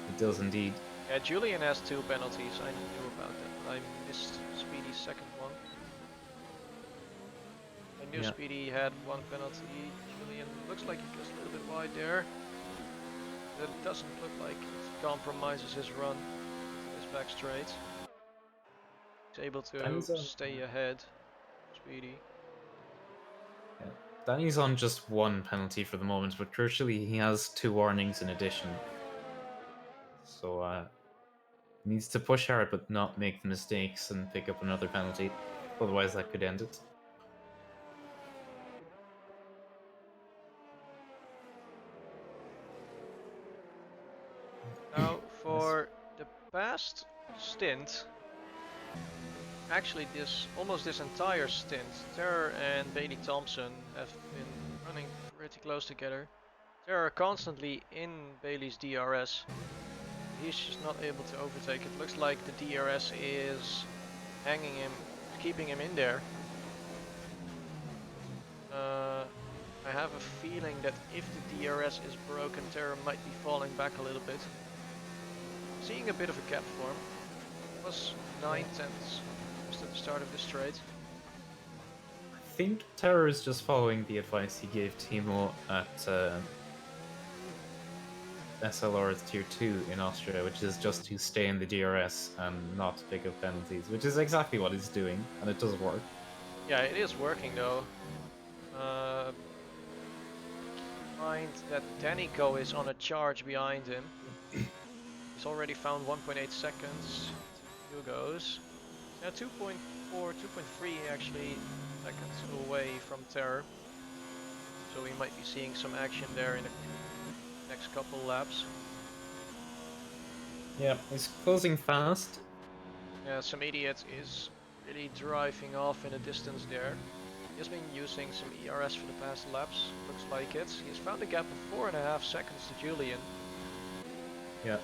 He does indeed. Yeah, Julian has 2 penalties. I knew about that, but I missed Speedy's second one. I knew Speedy had 1 penalty. Julian looks like he goes a little bit wide there. That doesn't look like it compromises his run. His back straight. He's able to stay ahead. Speedy. Yeah. Danny's on just 1 penalty for the moment, but crucially he has 2 warnings in addition. So needs to push hard but not make the mistakes and pick up another penalty. Otherwise that could end it. Now for the past stint, actually almost this entire stint, Terror and Bailey Thompson have been running pretty close together. Terror constantly in Bailey's DRS. He's just not able to overtake. It looks like the DRS is hanging him, keeping him in there. I have a feeling that if the DRS is broken, Terror might be falling back a little bit. Seeing a bit of a gap form. It was 9 tenths just at the start of the straight. I think Terror is just following the advice he gave Timo at SLR Tier 2 in Austria, which is just to stay in the DRS and not pick up penalties, which is exactly what he's doing, and it does work. Yeah, it is working though. Mind that Danico is on a charge behind him. He's already found 1.8 seconds. Here goes. Yeah, 2.4, 2.3 actually seconds away from Terror. So we might be seeing some action there in the next couple laps. Yeah, he's closing fast. Yeah, some idiot is really driving off in the distance there. He has been using some ERS for the past laps, looks like it. He's found a gap of 4.5 seconds to Julian. Yeah.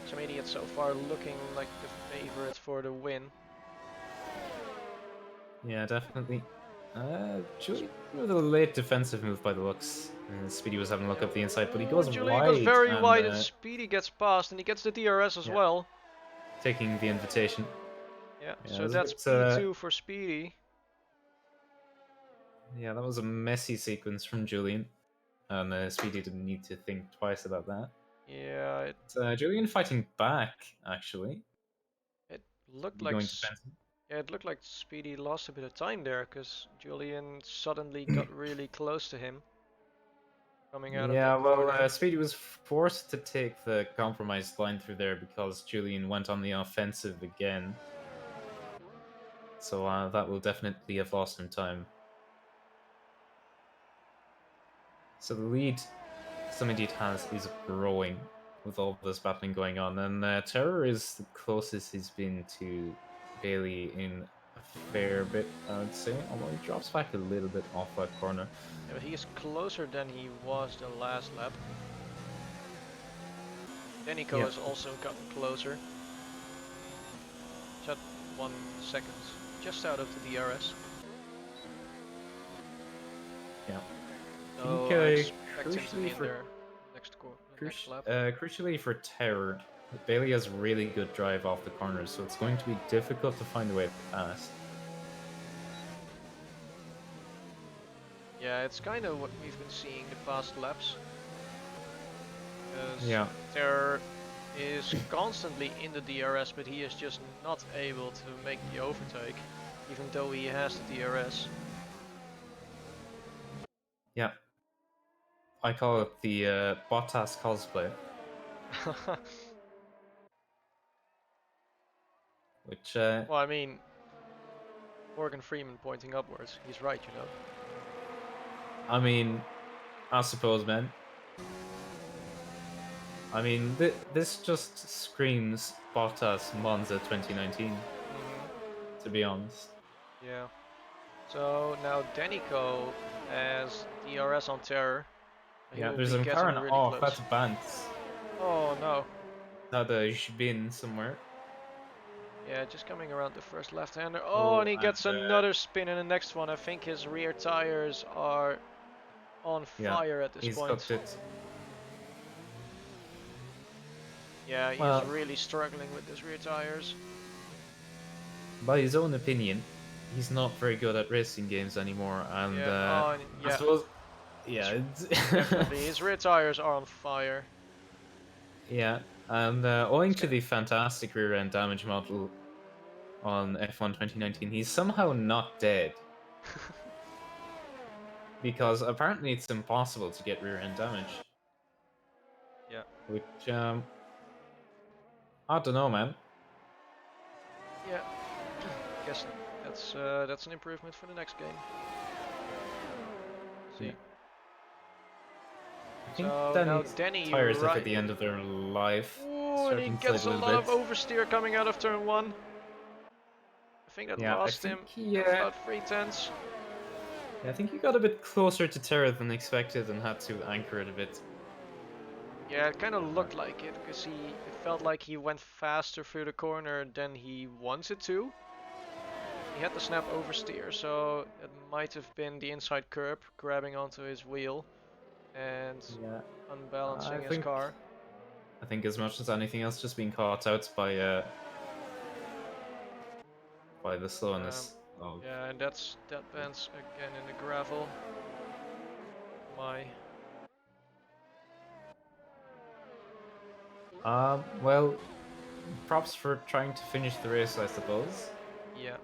Some idiot so far looking like the favorite for the win. Yeah, definitely. Julian with a late defensive move by the looks. Speedy was having a look up the inside, but he goes Julian wide. Goes very and, wide and Speedy gets past and he gets the DRS as well. Taking the invitation. Yeah, so that's P2 for Speedy. Yeah, that was a messy sequence from Julian. And Speedy didn't need to think twice about that. Yeah, Julian fighting back, actually. It looked like it looked like Speedy lost a bit of time there because Julian suddenly got really close to him. Coming out of Speedy was forced to take the compromised line through there because Julian went on the offensive again. So that will definitely have lost him time. So the lead some indeed has is growing with all this battling going on, and Terror is the closest he's been to Bailey in a fair bit, I would say, although he drops back a little bit off that corner. Yeah, but he is closer than he was the last lap. Danico has also gotten closer. Just 1 second, just out of the DRS. Yeah. So I expect him to be in there next lap. Crucially for Terror, Bailey has really good drive off the corners, so it's going to be difficult to find a way past. Yeah, it's kind of what we've been seeing the past laps. Yeah. Terror is constantly in the DRS, but he is just not able to make the overtake, even though he has the DRS. Yeah. I call it the Bottas cosplay. Which, well, I mean, Morgan Freeman pointing upwards. He's right, you know. I mean, I suppose, man. I mean, this just screams Bottas Monza 2019, to be honest. Yeah. So now Danico has DRS on Terror. Yeah, there's a McLaren really off, that's Bantz. Oh no. Now there's been somewhere. Yeah, just coming around the first left-hander. Oh, and he gets another spin in the next one. I think his rear tires are on Yeah, fire at this he's point. cooked it. Yeah, he is Well, really struggling with his rear tires. by his own opinion, he's not very good at racing games anymore, and Yeah, I yeah, suppose, yeah, definitely. His rear tires are on fire. yeah, and owing It's to gonna... the fantastic rear end damage model on F1 2019, he's somehow not dead because apparently it's impossible to get rear end damage. Yeah. Which I don't know, man. Yeah. Guess that's an improvement for the next game. Yeah. See. I think So now Danny's Denny tires like at right. the end of their life, Ooh, and he starting to slide gets a a little lot of bit. oversteer coming out of turn 1. I think that Yeah, I lost think him he about 3/10. yeah, I think he got a bit closer to Terra than expected and had to anchor it a bit. Yeah, it kind of looked like it, because it felt like he went faster through the corner than he wanted to. He had to snap oversteer, so it might have been the inside curb grabbing onto his wheel and Yeah, I unbalancing his think car. I think as much as anything else, just being caught out by the Um, slowness of. yeah, and that bends again in the gravel. My. Well, props for trying to finish the race, I suppose. Yeah.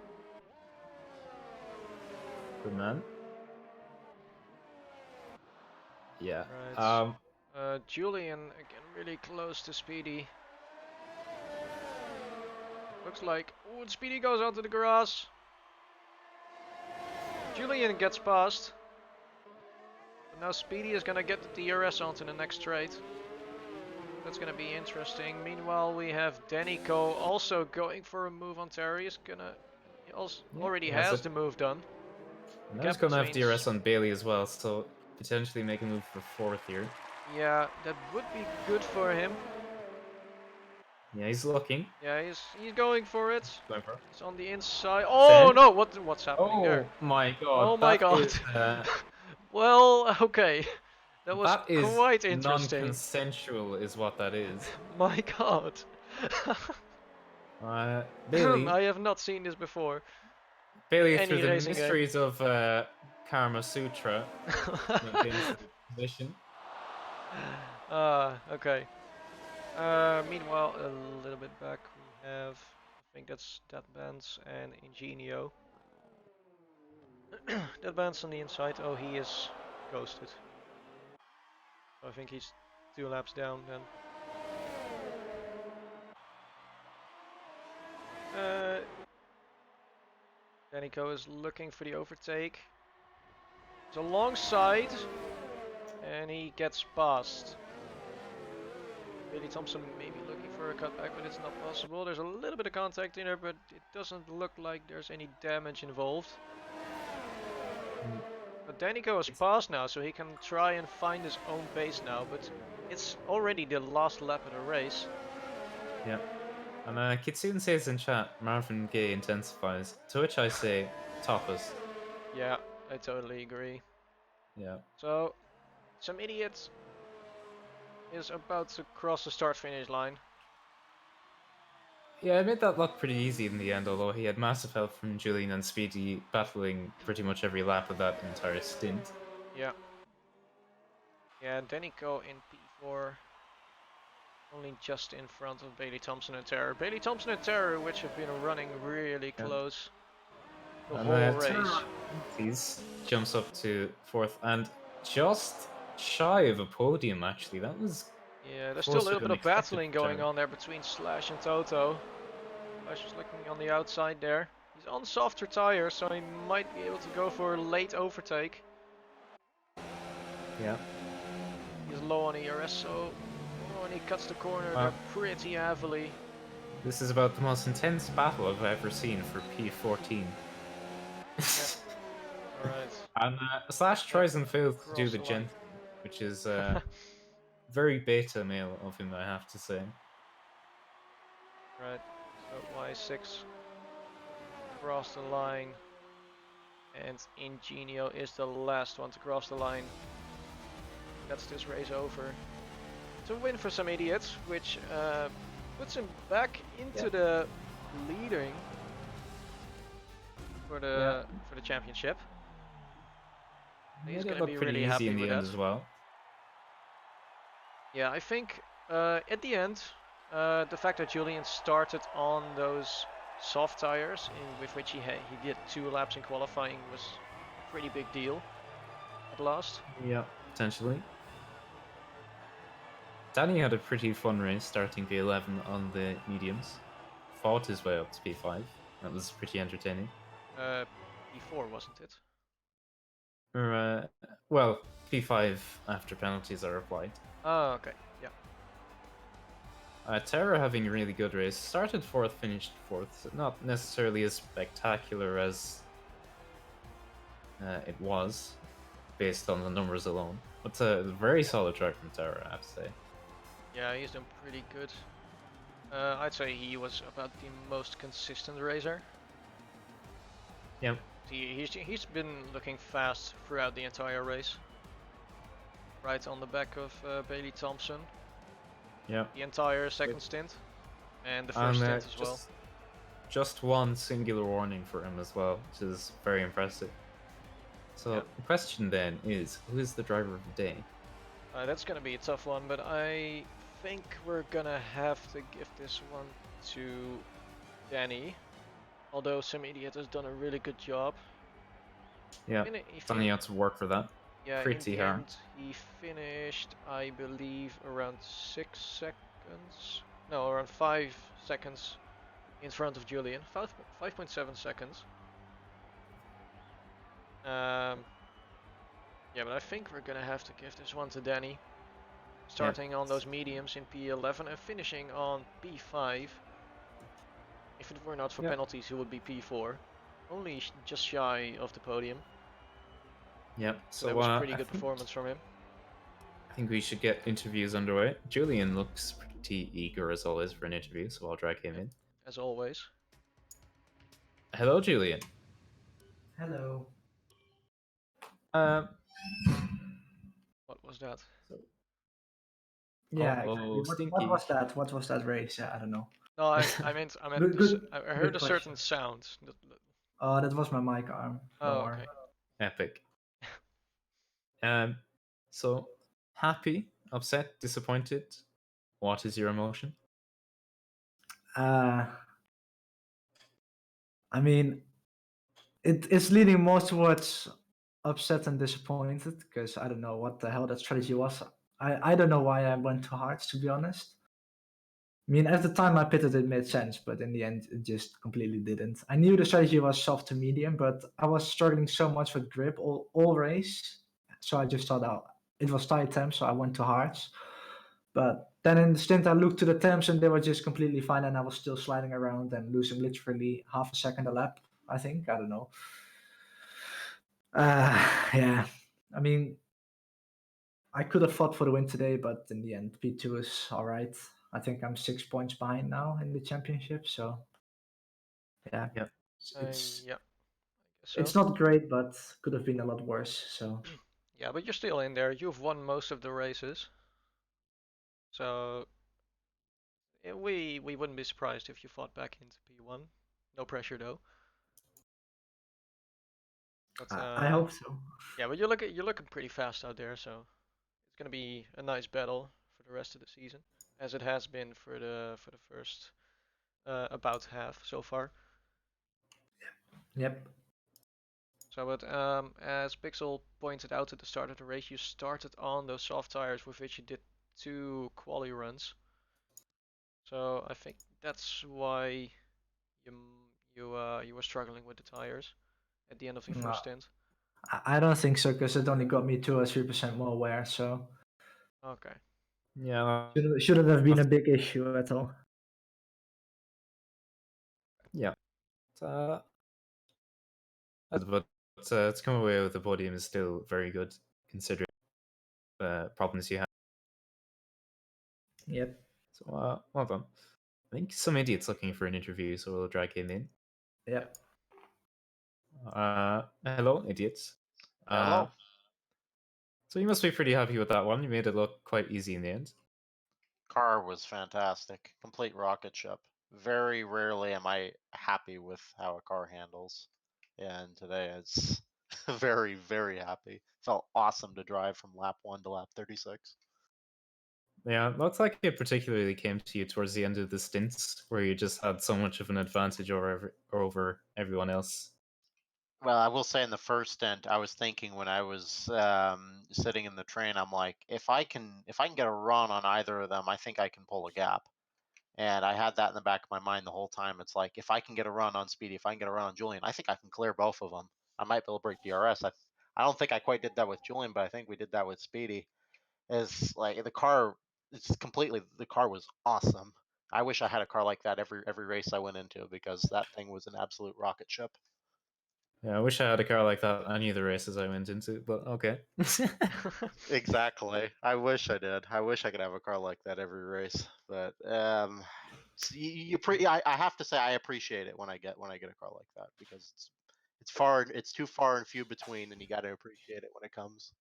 Good man. Yeah. Right. Julian again really close to Speedy. Looks like, ooh, Speedy goes onto the grass. Julian gets past. But now Speedy is gonna get the DRS onto the next straight. That's gonna be interesting. Meanwhile, we have Danico also going for a move on Terry. He also Yeah, already he has has it. the move done. The And now he's gap gonna have between, DRS on Bailey as well, so potentially make a move for fourth here. yeah, that would be good for him. Yeah, he's looking. Yeah, he's going for it. Going for it. He's on the inside. Oh Then, no! What's happening there? oh my Oh god, my god. Well, okay. That was that is quite interesting. non-consensual, is what that is. My god. Bailey, I have not seen this before. Bailey, through Any the racing game. mysteries of Karma Sutra, maintains the position. Okay. Meanwhile, a little bit back, we have, I think that's Deadbands and Ingenio. Deadbands on the inside. Oh, he is ghosted. I think he's 2 laps down then. Danico is looking for the overtake. It's alongside, and he gets past. Billy Thompson may be looking for a cutback, but it's not possible. There's a little bit of contact in there, but it doesn't look like there's any damage involved. But Danico is passed now, so he can try and find his own pace now, but it's already the last lap of the race. Yeah. And Kitsune says in chat, Marvin Gaye intensifies, to which I say, topless. Yeah, I totally agree. Yeah. So, some idiot is about to cross the start-finish line. Yeah, I made that look pretty easy in the end, although he had massive help from Julian and Speedy battling pretty much every lap of that entire stint. Yeah. Yeah, Danico in P4. Only just in front of Bailey Thompson and Terror. Bailey Thompson and Terror, which have been running really close the And whole race. He's jumps up to fourth and just shy of a podium, actually. That was Yeah, there's still a closer little bit than of expected battling for going Terry. on there between Slash and Toto. Slash is looking on the outside there. He's on softer tires, so he might be able to go for a late overtake. Yeah. He's low on ERS, so... Oh, and he cuts the corner there pretty heavily. This is about the most intense battle I've ever seen for P14. Alright. And Slash tries and fails to do Cross the the line. gent, which is very beta male of him, I have to say. Right, so Y6 cross the line, and Ingenio is the last one to cross the line. gets this race over. It's a win for some idiots, which puts him back into the leading for the championship. He's Made it gonna look be pretty really easy happy in with the end that. as well. Yeah, I think at the end, the fact that Julian started on those soft tires, with which he did 2 laps in qualifying, was a pretty big deal at last. Yeah, potentially. Danny had a pretty fun race starting P11 on the mediums. Fought his way up to P5. That was pretty entertaining. P4 wasn't it? Well, P5 after penalties are applied. Oh, okay, yeah. Terra having a really good race. Started 4th, finished 4th. Not necessarily as spectacular as it was, based on the numbers alone. But a very solid track from Terra, I have to say. Yeah, he's done pretty good. I'd say he was about the most consistent racer. Yep. He's been looking fast throughout the entire race. Right on the back of Bailey Thompson. Yep. The entire second stint. And the first stint as well. Just one singular warning for him as well, which is very impressive. So the question then is, who is the driver of the day? That's gonna be a tough one, but I think we're gonna have to give this one to Danny. Although some idiot has done a really good job. Yeah, Danny had to work for that. Yeah, pretty in the hard. end, he finished, I believe, around 6 seconds. No, around 5 seconds in front of Julian. 5.7 seconds. Yeah, but I think we're gonna have to give this one to Danny. Starting on those mediums in P11 and finishing on P5. If it were not for penalties, he would be P4. Only just shy of the podium. Yep. So that was a pretty good performance from him. I think we should get interviews underway. Julian looks pretty eager as always for an interview, so I'll drag him in. As always. Hello, Julian. Hello. What was that? Yeah, exactly. What was that? What was that race? Yeah, I don't know. No, I meant I heard a certain sound. Oh, that was my mic arm. Oh, okay. Epic. So happy, upset, disappointed. What is your emotion? I mean, it's leaning more towards upset and disappointed because I don't know what the hell that strategy was. I don't know why I went to hards, to be honest. I mean, at the time I pitted, it made sense, but in the end, it just completely didn't. I knew the strategy was soft to medium, but I was struggling so much with grip all race. So I just thought, oh, it was tight temps, so I went to hards. But then in the stint, I looked to the temps and they were just completely fine, and I was still sliding around and losing literally half a second a lap, I think. I don't know. Yeah. I mean, I could have fought for the win today, but in the end, P2 is all right. I think I'm 6 points behind now in the championship, so yeah. Yep. It's not great, but could have been a lot worse. So yeah, but you're still in there. You've won most of the races, so we wouldn't be surprised if you fought back into P1. No pressure though. But, I hope so. Yeah, but you're looking pretty fast out there, so it's gonna be a nice battle for the rest of the season, as it has been for the first about half so far. Yep. So, but as Pixel pointed out at the start of the race, you started on those soft tires with which you did 2 quali runs. So I think that's why you were struggling with the tires at the end of the first stint. I don't think so, because it only got me 2 or 3% more wear. So okay. Yeah. Shouldn't have been a big issue at all. Yeah. But to come away with the podium is still very good, considering the problems you have. Yep. So, well done. I think some idiot's looking for an interview, so we'll drag him in. Yep. Hello, idiots. Hello. So you must be pretty happy with that one. You made it look quite easy in the end. Car was fantastic. Complete rocket ship. Very rarely am I happy with how a car handles. And today it's very, very happy. Felt awesome to drive from lap 1 to lap 36. Yeah, it looks like it particularly came to you towards the end of the stints, where you just had so much of an advantage over everyone else. Well, I will say in the first stint, I was thinking when I was sitting in the train, I'm like, if I can get a run on either of them, I think I can pull a gap. And I had that in the back of my mind the whole time. It's like, if I can get a run on Speedy, if I can get a run on Julian, I think I can clear both of them. I might be able to break DRS. I don't think I quite did that with Julian, but I think we did that with Speedy. Is like the car, the car was awesome. I wish I had a car like that every race I went into, because that thing was an absolute rocket ship. Yeah, I wish I had a car like that any of the races I went into, but okay. Exactly. I wish I did. I wish I could have a car like that every race. But I have to say I appreciate it when I get a car like that, because it's too far and few between, and you got to appreciate it when it comes.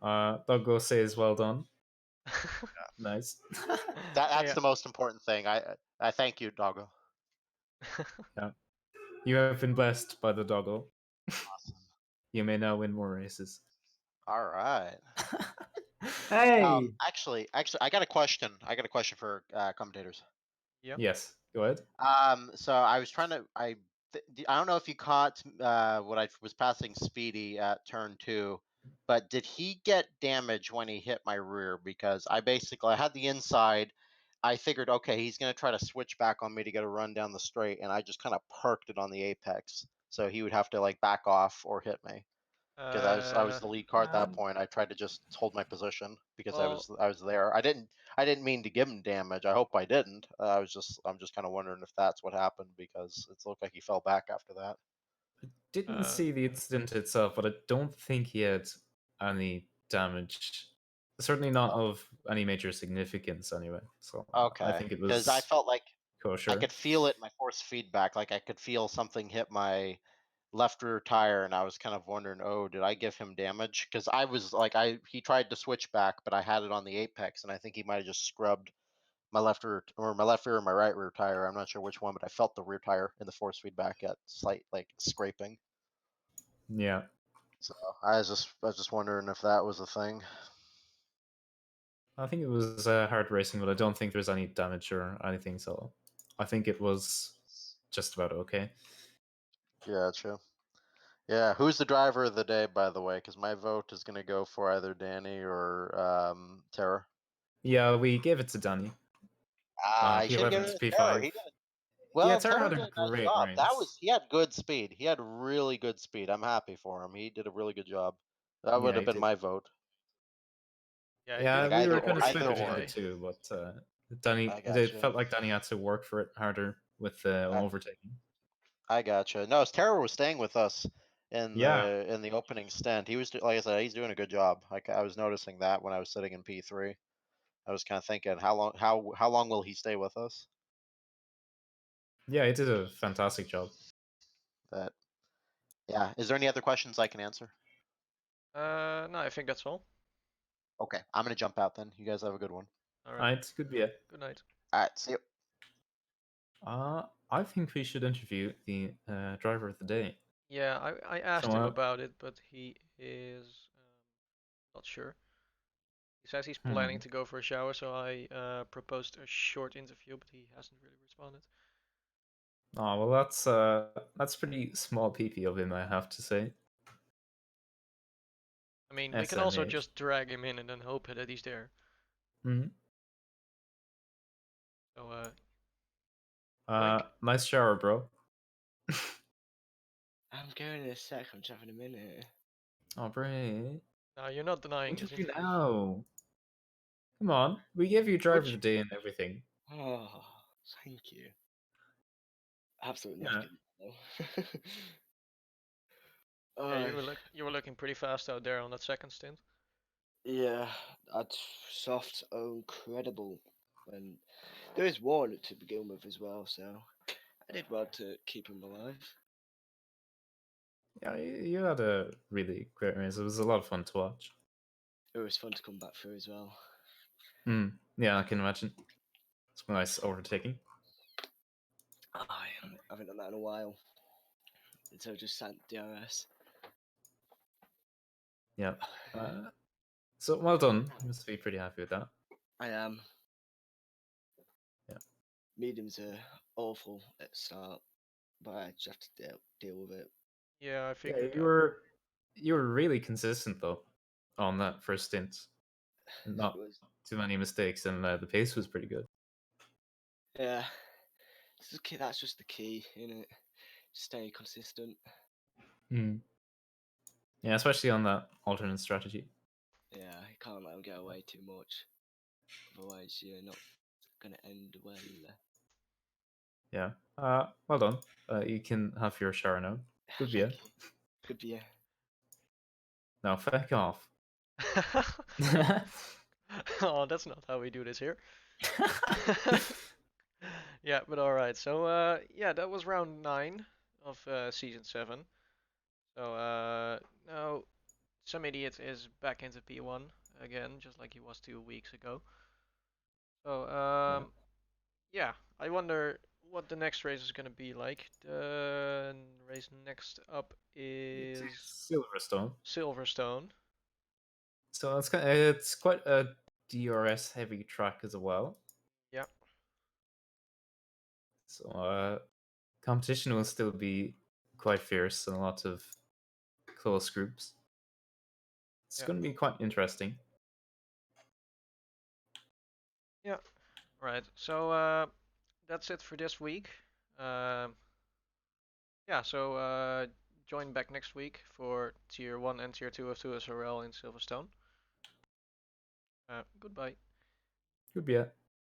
Doggo says well done. Nice. That's Yeah. the most important thing. I thank you, Doggo. Yeah. You have been blessed by the Doggo. Awesome. You may now win more races. All right. Hey, Actually, I got a question. I got a question for commentators. Yep. Yes, go ahead. So I was trying to. I don't know if you caught what I was passing Speedy at turn 2, but did he get damage when he hit my rear? Because I had the inside. I figured, okay, he's gonna try to switch back on me to get a run down the straight, and I just kind of parked it on the apex, so he would have to like back off or hit me. Because I was the lead car at that point. I tried to just hold my position because I Well, was there. I didn't mean to give him damage. I hope I didn't. I'm just kind of wondering if that's what happened, because it looked like he fell back after that. Didn't see the incident itself, but I don't think he had any damage. Certainly not of any major significance, anyway. So I Okay, think it because I was felt like I kosher. could feel it in my force feedback. Like I could feel something hit my left rear tire, and I was kind of wondering, oh, did I give him damage? Because I was like, he tried to switch back, but I had it on the apex, and I think he might have just scrubbed my left rear or my right rear tire. I'm not sure which one, but I felt the rear tire in the force feedback at slight like scraping. Yeah. So I was just wondering if that was a thing. I think it was hard racing, but I don't think there was any damage or anything, so I think it was just about okay. Gotcha. Yeah, who's the driver of the day, by the way? Because my vote is going to go for either Danny or Tara. Yeah, we gave it to Danny. I should give P11 it to to Tara. P5. He did. Yeah, Well, Tara Tara had did a a nice great job. race. He had good speed. He had really good speed. I'm happy for him. He did a really good job. That would Yeah, have he been did. my vote. yeah, he did Yeah, a we Either were pretty kind or, of pretty split either good between the or. day. two, but Danny, I it gotcha. felt like Danny had to work for it harder with the overtaking. I gotcha. No, Terror was staying with us Yeah, in the opening stint. He was like I said, he's doing a good job. I was noticing that when I was sitting in P3. I was kind of thinking, how long will he stay with us? yeah, he did a fantastic job. But yeah, is there any other questions I can answer? No, I think that's all. Okay, I'm gonna jump out then. You guys have a good one. All right. Alright, could be it. Good night. All right, see you. I think we should interview the driver of the day. Yeah, I asked him So, about it, but he is not sure. He says he's planning to go for a shower, so I proposed a short interview, but he hasn't really responded. oh well, that's pretty small PP of him, I have to say. I mean, we can also SMH. just drag him in and then hope that he's there. Mm-hmm. So, Blink. Nice shower, bro. I'm going in a sec. I'm just having a minute. Oh, Bray. No, you're not denying this Interview interview. now. Come on, we gave you driver of Which the day and everything. Oh, thank you. Absolutely Yeah. nothing. yeah, Oh, you were looking pretty fast out there on that second stint. yeah, that's soft, incredible. And there is one to begin with as well, so I did well to keep him alive. Yeah, you had a really great race. It was a lot of fun to watch. It was fun to come back through as well. Yeah, I can imagine. It's a nice overtaking. I haven't done that in a while. Until just sent DRS. Yeah. So well done. You must be pretty happy with that. I am. Yeah. Mediums are awful at the start, but I just have to deal with it. Yeah, I Yeah, think you were really consistent though on that first stint. Not It was, too many mistakes, and the pace was pretty good. yeah. That's just the key, innit? Stay consistent. Yeah, especially on that alternate strategy. Yeah, you can't let them get away too much. Otherwise, you're not gonna end well. Yeah. Well done. You can have your shower now. Good Thank beer. you. Good beer. Now, feck off. Oh, that's not how we do this here. Yeah, but alright. So, yeah, that was round 9 of season 7. So, now some idiot is back into P1 again, just like he was 2 weeks ago. So, yeah, I wonder what the next race is gonna be like. The race next up is Silverstone. Silverstone. So it's quite a DRS heavy track as well. Yeah. So competition will still be quite fierce and a lot of close groups. It's Yeah. going to be quite interesting. Yeah. Right. So, that's it for this week. Yeah, so join back next week for Tier 1 and Tier 2 of 2SRL in Silverstone. Goodbye. Good beer.